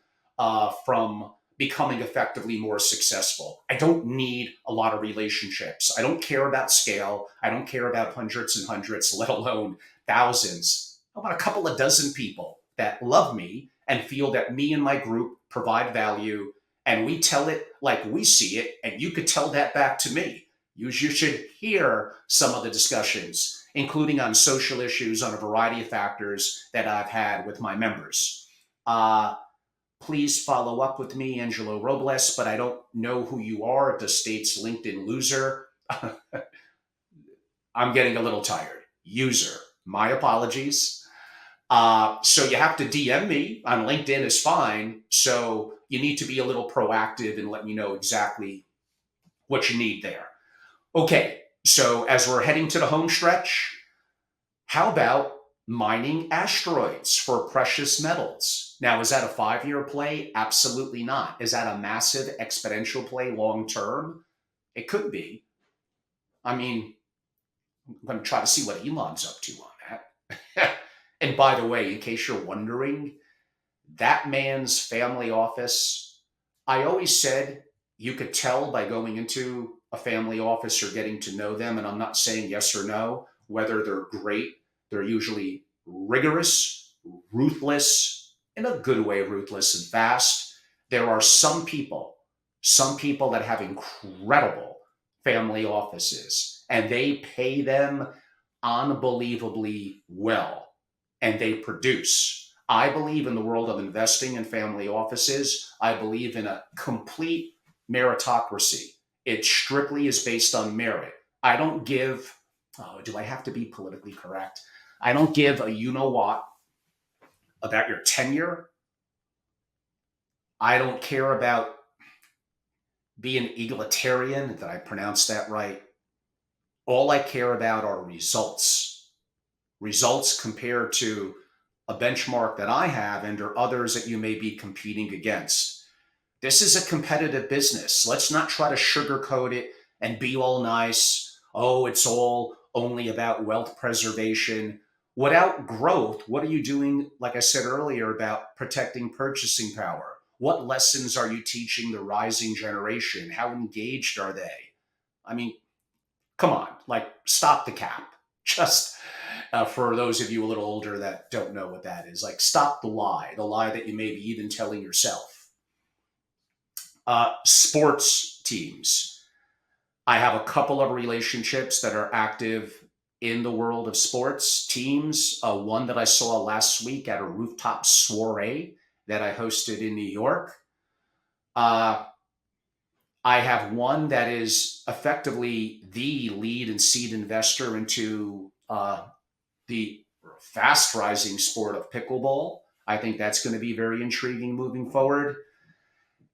from becoming effectively more successful. I don't need a lot of relationships. I don't care about scale. I don't care about hundreds and hundreds, let alone thousands. I want a couple of dozen people that love me and feel that me and my group provide value, and we tell it like we see it, and you could tell that back to me. You should hear some of the discussions, including on social issues, on a variety of factors that I've had with my members. Please follow up with me, Angelo Robles, but I don't know who you are. It just states LinkedIn loser. I'm getting a little tired. User. My apologies. So you have to DM me on LinkedIn is fine. So you need to be a little proactive and let me know exactly what you need there. Okay, so as we're heading to the home stretch, how about mining asteroids for precious metals? Now, is that a 5-year play? Absolutely not. Is that a massive exponential play long term? It could be. I mean, I'm going to try to see what Elon's up to on that. And by the way, in case you're wondering, that man's family office, I always said you could tell by going into a family office or getting to know them, and I'm not saying yes or no, whether they're great. They're usually rigorous, ruthless, in a good way, ruthless and fast. There are some people that have incredible family offices, and they pay them unbelievably well, and they produce. I believe in the world of investing in family offices. I believe in a complete meritocracy. It strictly is based on merit. I don't give, oh, do I have to be politically correct? I don't give a you know what about your tenure. I don't care about being egalitarian. Did I pronounce that right? All I care about are results. Results compared to a benchmark that I have and or others that you may be competing against. This is a competitive business. Let's not try to sugarcoat it and be all nice. Oh, it's all only about wealth preservation. Without growth, what are you doing, like I said earlier, about protecting purchasing power? What lessons are you teaching the rising generation? How engaged are they? I mean, come on, like stop the cap. Just for those of you a little older that don't know what that is, like stop the lie that you may be even telling yourself. Sports teams. I have a couple of relationships that are active in the world of sports teams. One that I saw last week at a rooftop soiree that I hosted in New York. I have one that is effectively the lead and seed investor into the fast rising sport of pickleball. I think that's going to be very intriguing moving forward.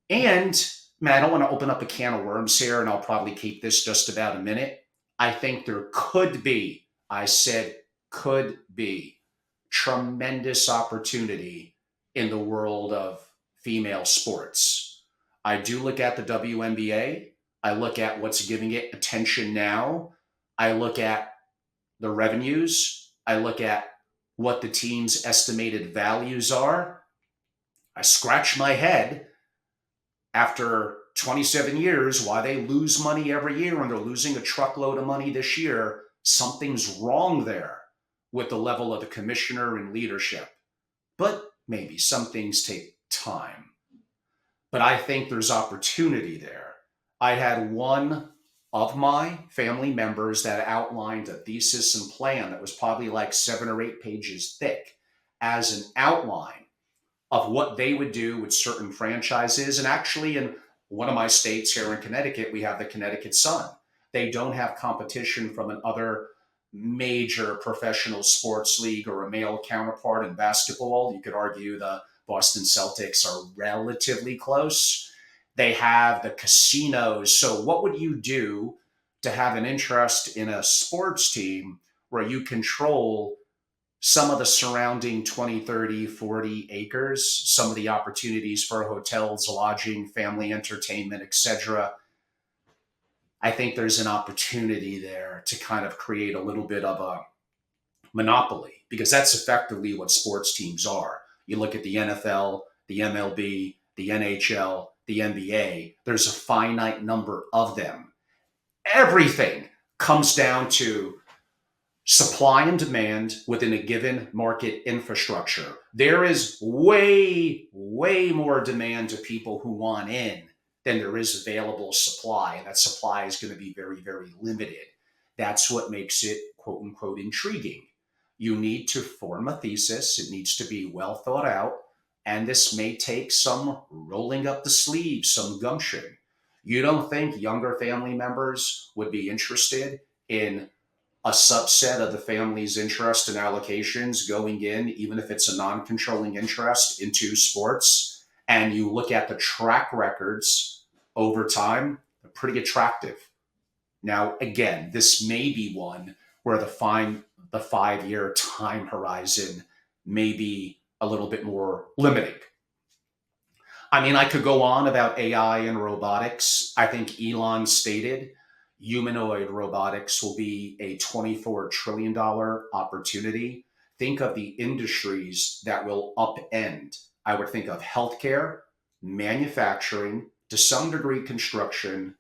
And man, I don't want to open up a can of worms here, and I'll probably keep this just about a minute. I think there could be, I said could be, tremendous opportunity in the world of female sports. I do look at the WNBA. I look at what's giving it attention now. I look at the revenues. I look at what the team's estimated values are. I scratch my head after 27 years why they lose money every year, and they're losing a truckload of money this year. Something's wrong there with the level of the commissioner and leadership. But maybe some things take time. But I think there's opportunity there. I had one of my family members that outlined a thesis and plan that was probably like 7 or 8 pages thick as an outline of what they would do with certain franchises. And actually, in one of my states here in Connecticut, we have the Connecticut Sun. They don't have competition from another major professional sports league or a male counterpart in basketball. You could argue the Boston Celtics are relatively close. They have the casinos. So, what would you do to have an interest in a sports team where you control some of the surrounding 20, 30, 40 acres, some of the opportunities for hotels, lodging, family entertainment, etc.? I think there's an opportunity there to kind of create a little bit of a monopoly because that's effectively what sports teams are. You look at the NFL, the MLB, the NHL, the NBA, there's a finite number of them. Everything comes down to supply and demand within a given market infrastructure. There is way, way more demand to people who want in than there is available supply. And that supply is going to be very, very limited. That's what makes it quote unquote intriguing. You need to form a thesis, it needs to be well thought out. And this may take some rolling up the sleeves, some gumption. You don't think younger family members would be interested in a subset of the family's interest and allocations going in, even if it's a non controlling interest, into sports, and you look at the track records over time, they're pretty attractive. Now, again, this may be one where the 5 year time horizon may be a little bit more limiting. I mean, I could go on about AI and robotics. I think Elon stated humanoid robotics will be a $24 trillion opportunity. Think of the industries that will upend. I would think of healthcare, manufacturing, to some degree, construction,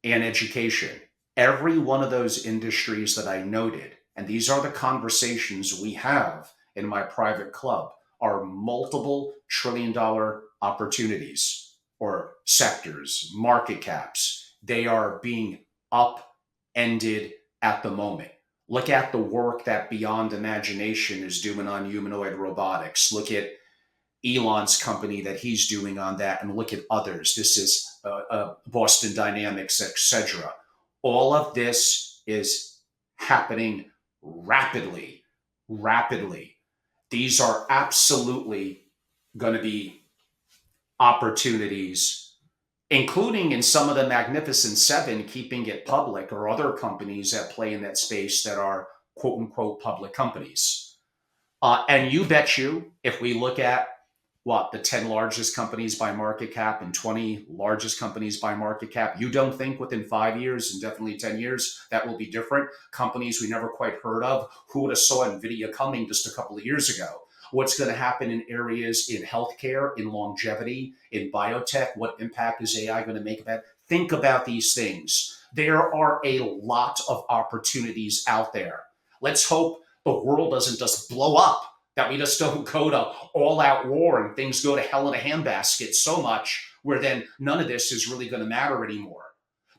and education. Every one of those industries that I noted, and these are the conversations we have in my private club, are multiple trillion-dollar opportunities or sectors, market caps. They are being upended at the moment. Look at the work that Beyond Imagination is doing on humanoid robotics. Look at Elon's company that he's doing on that, and look at others. This is Boston Dynamics, etc. All of this is happening rapidly, rapidly. These are absolutely going to be opportunities, including in some of the Magnificent Seven, keeping it public, or other companies that play in that space that are quote unquote public companies. And you bet you, if we look at the 10 largest companies by market cap and 20 largest companies by market cap, you don't think within 5 years and definitely 10 years that will be different? Companies we never quite heard of. Who would have saw NVIDIA coming just a couple of years ago? What's going to happen in areas in healthcare, in longevity, in biotech? What impact is AI going to make of that? Think about these things. There are a lot of opportunities out there. Let's hope the world doesn't just blow up, that we just don't go to all out war and things go to hell in a handbasket so much where then none of this is really going to matter anymore.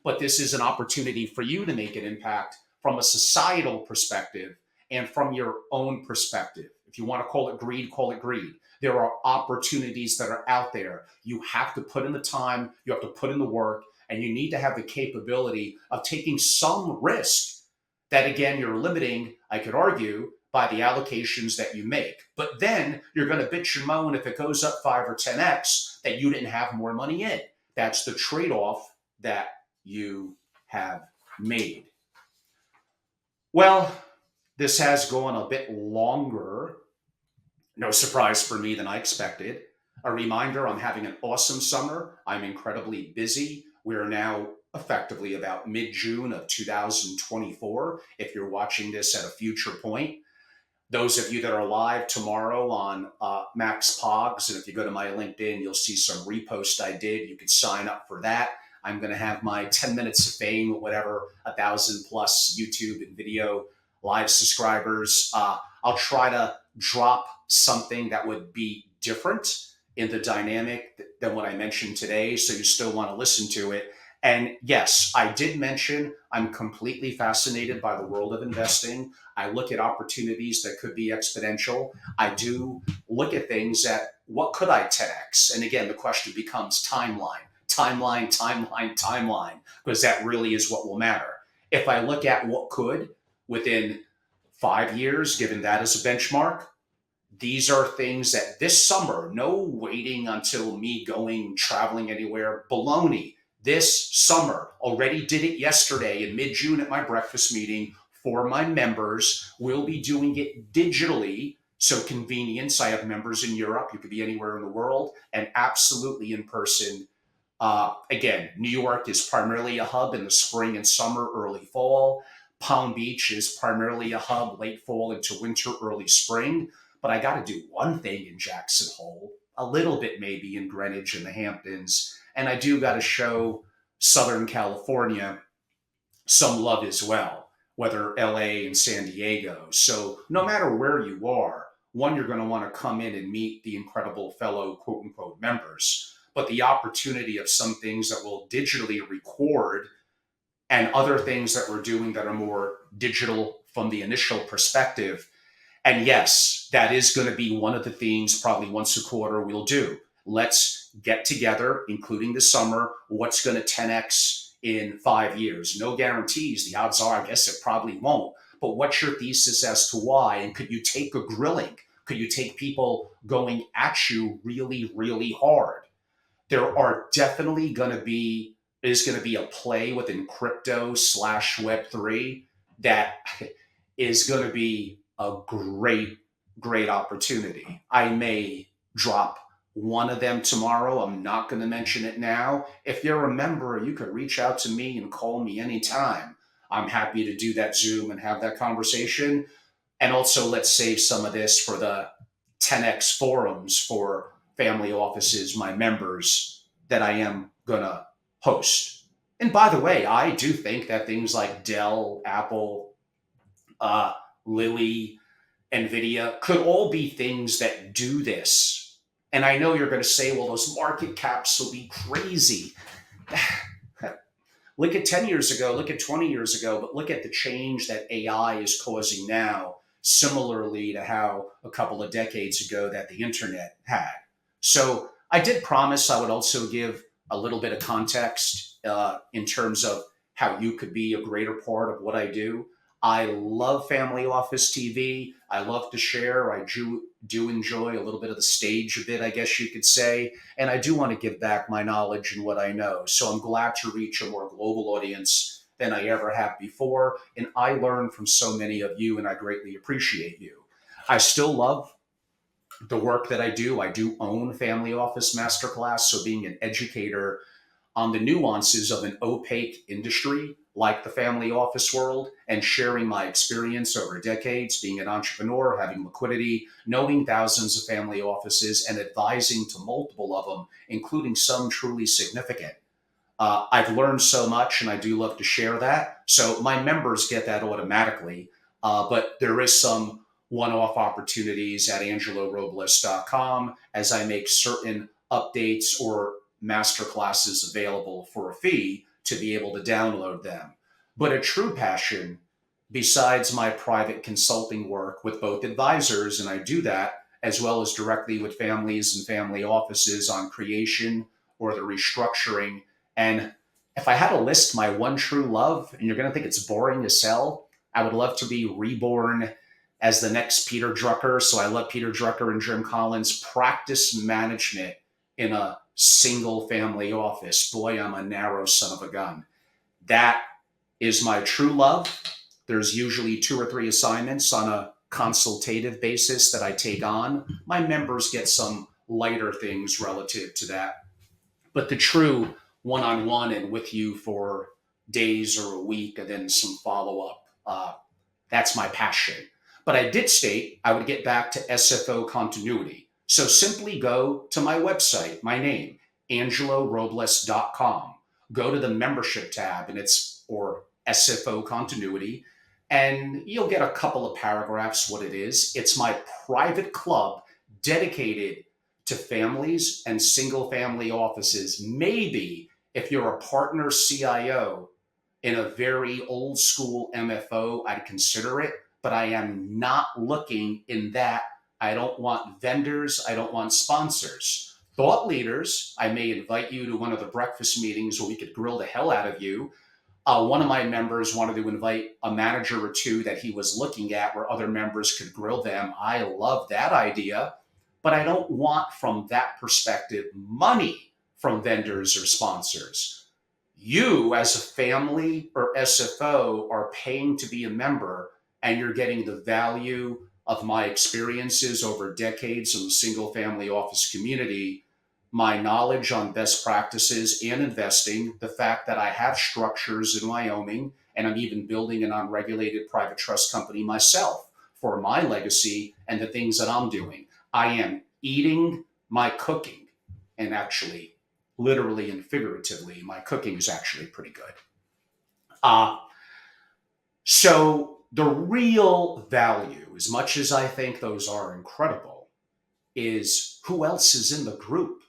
But this is an opportunity for you to make an impact from a societal perspective and from your own perspective. If you want to call it greed, call it greed. There are opportunities that are out there. You have to put in the time, you have to put in the work, and you need to have the capability of taking some risk that, again, you're limiting, I could argue, by the allocations that you make. But then you're going to bitch and moan if it goes up 5 or 10x that you didn't have more money in. That's the trade-off that you have made. Well, this has gone a bit longer. No surprise for me than I expected. A reminder, I'm having an awesome summer. I'm incredibly busy. We're now effectively about mid-June of 2024, if you're watching this at a future point. Those of you that are live tomorrow on Max Pogs, and if you go to my LinkedIn, you'll see some repost I did. You could sign up for that. I'm going to have my 10 minutes of fame, whatever, 1,000 plus YouTube and video live subscribers. I'll try to drop something that would be different in the dynamic than what I mentioned today, so you still want to listen to it. And yes, I did mention I'm completely fascinated by the world of investing. I look at opportunities that could be exponential. I do look at things that what could I 10x? And again, the question becomes timeline, timeline, timeline, timeline, because that really is what will matter. If I look at what could within 5 years, given that as a benchmark, these are things that this summer, no waiting until me going traveling anywhere, baloney. This summer, already did it yesterday in mid June at my breakfast meeting for my members. We'll be doing it digitally. So, convenience. I have members in Europe. You could be anywhere in the world, and absolutely in person. Again, New York is primarily a hub in the spring and summer, early fall. Palm Beach is primarily a hub late fall into winter, early spring. But I got to do one thing in Jackson Hole, a little bit maybe in Greenwich and the Hamptons. And I do got to show Southern California some love as well, whether LA and San Diego. So no matter where you are, one, you're going to want to come in and meet the incredible fellow quote unquote members. But the opportunity of some things that will digitally record and other things that we're doing that are more digital from the initial perspective. And yes, that is going to be one of the things probably once a quarter we'll do. Let's get together, including this summer, what's going to 10x in 5 years. No guarantees. The odds are, I guess it probably won't. But what's your thesis as to why? And could you take a grilling? Could you take people going at you really, really hard? There are definitely going to be, is going to be a play within crypto slash Web3 that is going to be a great, great opportunity. I may drop one of them tomorrow. I'm not going to mention it now. If you're a member, you could reach out to me and call me anytime. I'm happy to do that Zoom and have that conversation. And also, let's save some of this for the 10x forums for family offices, my members, that I am going to host. And by the way, I do think that things like Dell, Apple, Lilly, NVIDIA could all be things that do this. And I know you're going to say, well, those market caps will be crazy. Look at 10 years ago, look at 20 years ago, but look at the change that AI is causing now, similarly to how a couple of decades ago that the internet had. So I did promise I would also give a little bit of context in terms of how you could be a greater part of what I do. I love family office TV. I love to share. I do enjoy a little bit of the stage a bit, I guess you could say. And I do want to give back my knowledge and what I know. So I'm glad to reach a more global audience than I ever have before. And I learn from so many of you, and I greatly appreciate you. I still love the work that I do. I do own Family Office Masterclass. So being an educator on the nuances of an opaque industry like the family office world and sharing my experience over decades, being an entrepreneur, having liquidity, knowing thousands of family offices and advising to multiple of them, including some truly significant. I've learned so much and I do love to share that. So my members get that automatically, but there is some one-off opportunities at angelorobles.com as I make certain updates or masterclasses available for a fee to be able to download them. But a true passion, besides my private consulting work with both advisors, and I do that as well as directly with families and family offices on creation or the restructuring. And if I had to list my one true love, and you're going to think it's boring as hell, I would love to be reborn as the next Peter Drucker. So I love Peter Drucker and Jim Collins. Practice management in a single family office. Boy, I'm a narrow son of a gun. That is my true love. There's usually 2 or 3 assignments on a consultative basis that I take on. My members get some lighter things relative to that. But the true one-on-one and with you for days or a week and then some follow-up, that's my passion. But I did state I would get back to SFO continuity. So simply go to my website, my name, angelorobles.com. Go to the membership tab and or SFO continuity, and you'll get a couple of paragraphs what it is. It's my private club dedicated to families and single family offices, maybe If you're a partner CIO in a very old school MFO, I'd consider it, but I am not looking in that. I don't want vendors. I don't want sponsors. Thought leaders, I may invite you to one of the breakfast meetings where we could grill the hell out of you. One of my members wanted to invite a manager or two that he was looking at where other members could grill them. I love that idea, but I don't want from that perspective money from vendors or sponsors. You, as a family or SFO, are paying to be a member, and you're getting the value of my experiences over decades in the single family office community, my knowledge on best practices and investing, the fact that I have structures in Wyoming, and I'm even building an unregulated private trust company myself for my legacy and the things that I'm doing. I am eating my cooking, and actually, literally and figuratively, my cooking is actually pretty good. Uh, so the real value, as much as I think those are incredible, is who else is in the group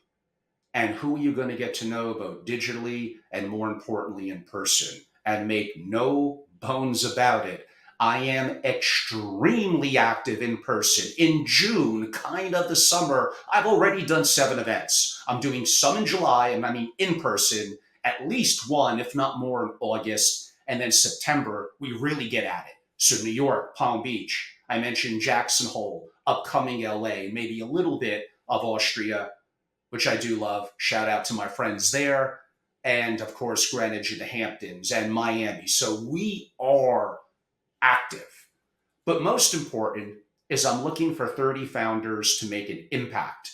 and who are you going to get to know both digitally and more importantly in person. And make no bones about it, I am extremely active in person. In June, kind of the summer, I've already done 7 events. I'm doing some in July, and I mean in person, at least one, if not more, in August. And then September, we really get at it. So New York, Palm Beach, I mentioned Jackson Hole, upcoming LA, maybe a little bit of Austria, which I do love. Shout out to my friends there. And of course, Greenwich and the Hamptons and Miami. So we are active. But most important is I'm looking for 30 founders to make an impact.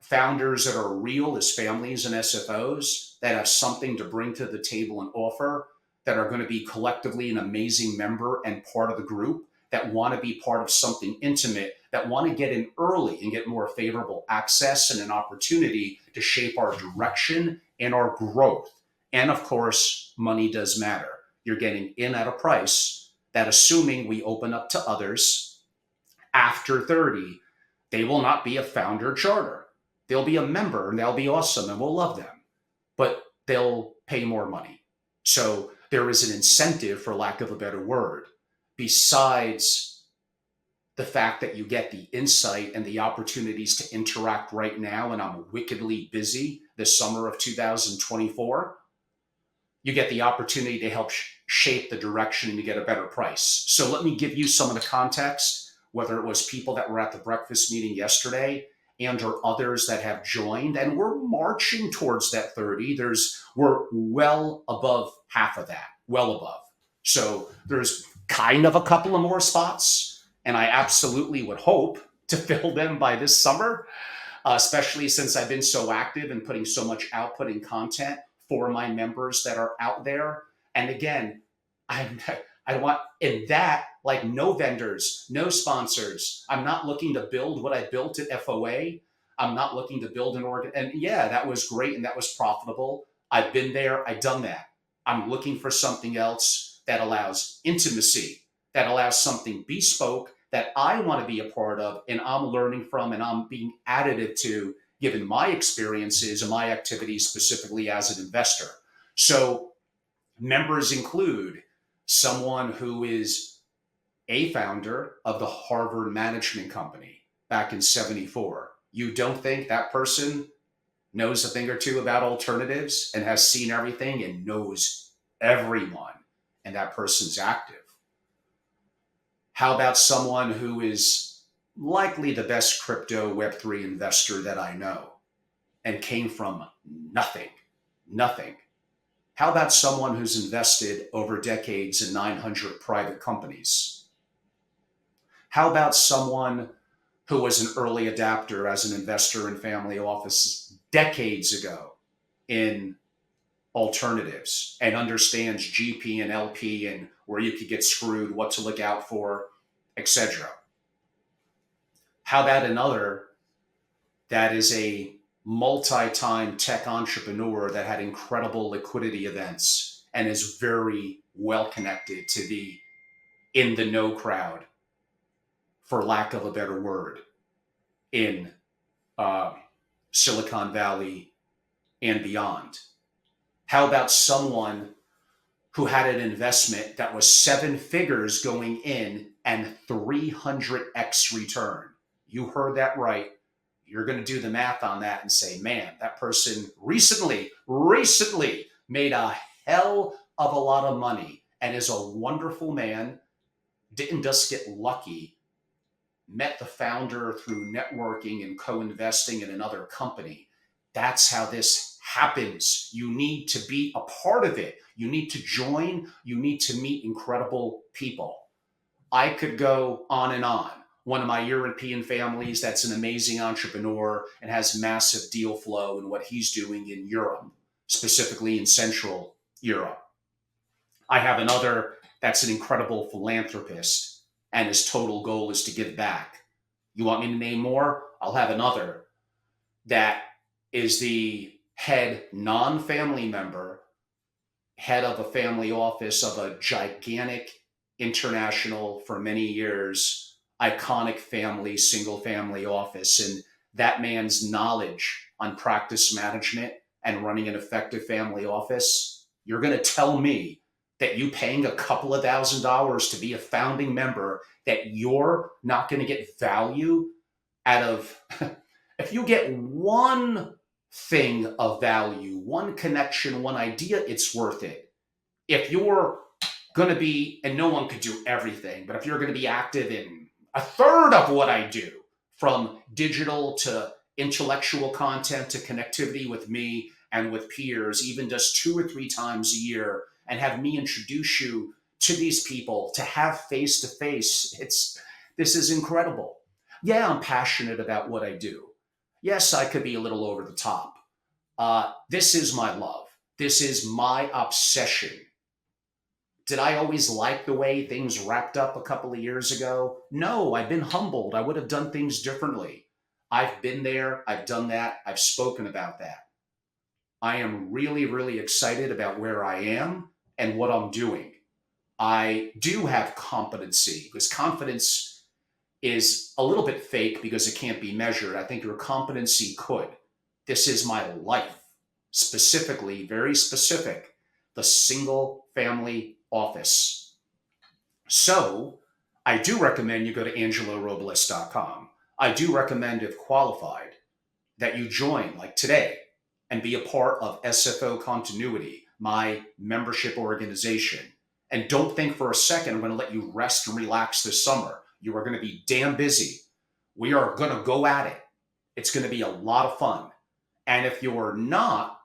Founders that are real as families and SFOs, that have something to bring to the table and offer, that are going to be collectively an amazing member and part of the group, that want to be part of something intimate, that want to get in early and get more favorable access and an opportunity to shape our direction and our growth. And of course, money does matter. You're getting in at a price that, assuming we open up to others after 30, they will not be a founder charter. They'll be a member and they'll be awesome and we'll love them, but they'll pay more money. So there is an incentive, for lack of a better word, besides the fact that you get the insight and the opportunities to interact right now, and I'm wickedly busy this summer of 2024, you get the opportunity to help shape the direction and you get a better price. So let me give you some of the context, whether it was people that were at the breakfast meeting yesterday and or others that have joined, and we're marching towards that 30. We're well above half of that, well above. So there's kind of a couple of more spots, and I absolutely would hope to fill them by this summer, especially since I've been so active and putting so much output and content for my members that are out there. And again, I want in that, like, no vendors, no sponsors. I'm not looking to build what I built at FOA. I'm not looking to build an organ. And yeah, that was great and that was profitable. I've been there. I've done that. I'm looking for something else that allows intimacy, that allows something bespoke that I want to be a part of and I'm learning from and I'm being additive to, given my experiences and my activities specifically as an investor. So members include someone who is a founder of the Harvard Management Company back in '74. You don't think that person knows a thing or two about alternatives and has seen everything and knows everyone, and that person's active? How about someone who is likely the best crypto Web3 investor that I know and came from nothing? Nothing. How about someone who's invested over decades in 900 private companies? How about someone who was an early adapter as an investor in family offices decades ago in alternatives and understands GP and LP and where you could get screwed, what to look out for, etc.? How about another that is a multi-time tech entrepreneur that had incredible liquidity events and is very well connected to the in the know crowd, for lack of a better word, in Silicon Valley and beyond? How about someone who had an investment that was seven figures going in and 300x return? You heard that right. You're going to do the math on that and say, man, that person recently made a hell of a lot of money and is a wonderful man, didn't just get lucky, met the founder through networking and co-investing in another company. That's how this happens. You need to be a part of it. You need to join. You need to meet incredible people. I could go on and on. One of my European families that's an amazing entrepreneur and has massive deal flow in what he's doing in Europe, specifically in Central Europe. I have another that's an incredible philanthropist, and his total goal is to give back. You want me to name more? I'll have another that is the head non family member, head of a family office of a gigantic international, for many years, iconic family, single family office. And that man's knowledge on practice management and running an effective family office, you're going to tell me that you paying a couple of $1,000s to be a founding member, that you're not going to get value out of, if you get one thing of value, one connection, one idea, it's worth it. If you're going to be, and no one could do everything, but if you're going to be active in a third of what I do, from digital to intellectual content to connectivity with me and with peers, even just 2 or 3 times a year, and have me introduce you to these people, to have face to face, this is incredible. Yeah, I'm passionate about what I do. Yes, I could be a little over the top. This is my love. This is my obsession. Did I always like the way things wrapped up a couple of years ago? No, I've been humbled. I would have done things differently. I've been there. I've done that. I've spoken about that. I am really, really excited about where I am and what I'm doing. I do have competency, because confidence is a little bit fake because it can't be measured. I think your competency could. This is my life, specifically, very specific, the single family office. So I do recommend you go to angelorobles.com. I do recommend, if qualified, that you join, like today, and be a part of SFO Continuity, my membership organization. And don't think for a second I'm going to let you rest and relax this summer. You are going to be damn busy. We are going to go at it. It's going to be a lot of fun. And if you're not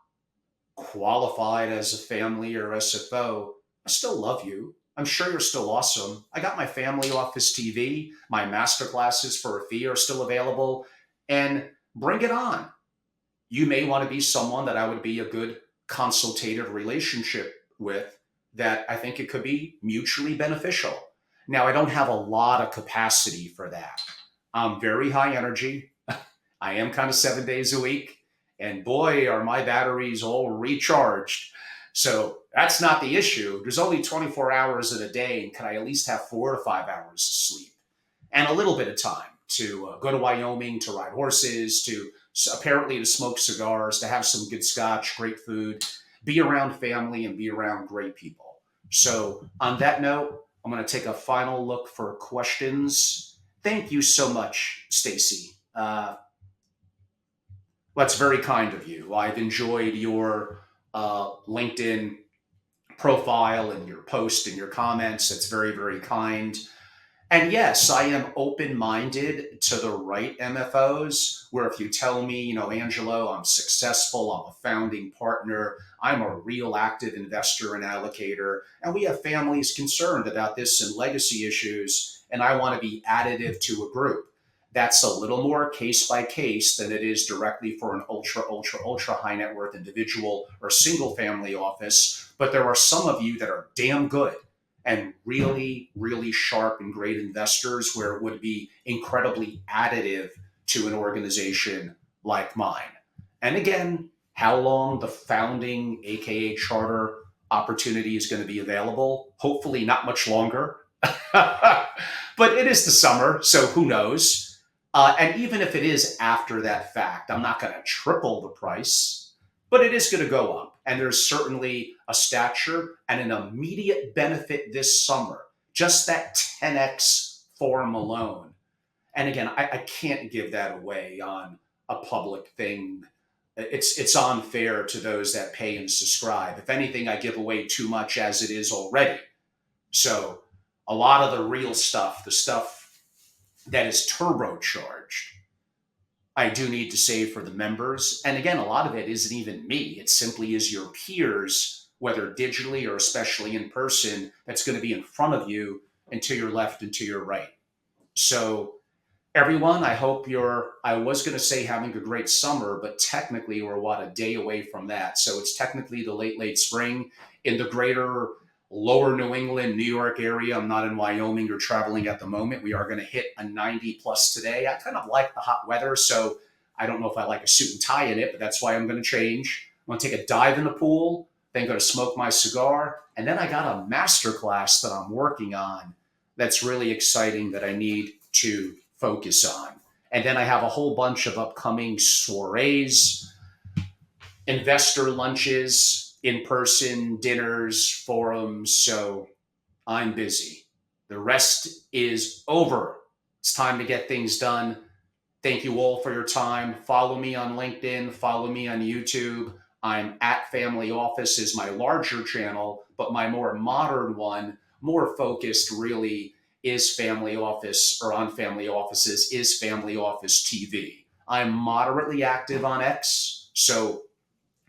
qualified as a family or SFO, I still love you. I'm sure you're still awesome. I got my family office TV. My master classes for a fee are still available. And bring it on. You may want to be someone that I would be a good consultative relationship with, that I think it could be mutually beneficial. Now, I don't have a lot of capacity for that. I'm very high energy. I am kind of 7 days a week. And boy, are my batteries all recharged. So that's not the issue. There's only 24 hours in a day, and can I at least have 4 to 5 hours of sleep? And a little bit of time to go to Wyoming, to ride horses, to apparently to smoke cigars, to have some good scotch, great food, be around family, and be around great people. So on that note, I'm going to take a final look for questions. Thank you so much, Stacy. That's very kind of you. I've enjoyed your LinkedIn profile and your post and your comments. It's very, very kind. And yes, I am open-minded to the right MFOs, where if you tell me, Angelo, I'm successful, I'm a founding partner, I'm a real active investor and allocator, and we have families concerned about this and legacy issues, and I want to be additive to a group. That's a little more case by case than it is directly for an ultra, ultra, ultra high net worth individual or single family office. But there are some of you that are damn good and really, really sharp and great investors, where it would be incredibly additive to an organization like mine. And again, how long the founding, AKA charter opportunity is going to be available? Hopefully not much longer. But it is the summer, so who knows? And even if it is after that fact, I'm not going to triple the price, but it is going to go up. And there's certainly a stature and an immediate benefit this summer. Just that 10x form alone. And again, I can't give that away on a public thing. It's unfair to those that pay and subscribe. If anything, I give away too much as it is already. So a lot of the real stuff, the stuff that is turbocharged, I do need to save for the members. And again, a lot of it isn't even me. It simply is your peers, whether digitally or especially in person, that's going to be in front of you and to your left and to your right. So everyone, I hope I was going to say having a great summer, but technically we're what, a day away from that. So it's technically the late spring in the greater lower New England, New York area. I'm not in Wyoming or traveling at the moment. We are going to hit a 90 plus today. I kind of like the hot weather, so I don't know if I like a suit and tie in it, but that's why I'm going to change. I'm going to take a dive in the pool, then go to smoke my cigar, and then I got a master class that I'm working on that's really exciting that I need to focus on. And then I have a whole bunch of upcoming soirees, investor lunches, in-person dinners, forums. So I'm busy. The rest is over. It's time to get things done. Thank you all for your time. Follow me on LinkedIn. Follow me on YouTube. I'm at Family Office is my larger channel, but my more modern one, more focused really, is Family Office, or on Family Offices, is Family Office TV. I'm moderately active on X, so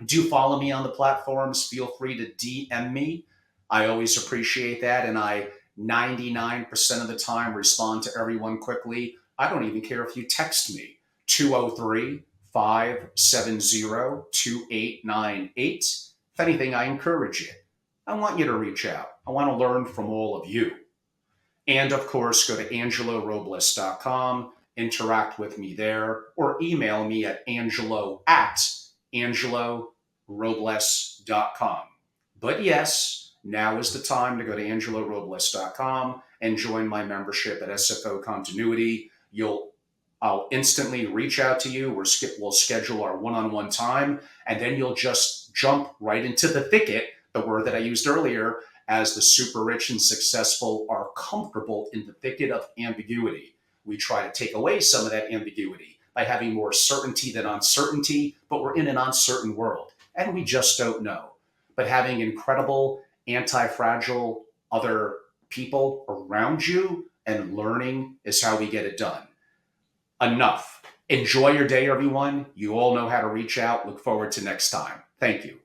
do follow me on the platforms. Feel free to DM me. I always appreciate that, and I 99% of the time respond to everyone quickly. I don't even care if you text me, 203-570-2898. If anything, I encourage it. I want you to reach out. I want to learn from all of you. And of course, go to angelorobles.com, interact with me there, or email me at angelo@angelorobles.com. But yes, now is the time to go to angelorobles.com and join my membership at SFO Continuity. I'll instantly reach out to you. We'll schedule our one-on-one time, and then you'll just jump right into the thicket, the word that I used earlier, as the super rich and successful are comfortable in the thicket of ambiguity. We try to take away some of that ambiguity by having more certainty than uncertainty, but we're in an uncertain world, and we just don't know. But having incredible, anti-fragile other people around you and learning is how we get it done. Enough. Enjoy your day, everyone. You all know how to reach out. Look forward to next time. Thank you.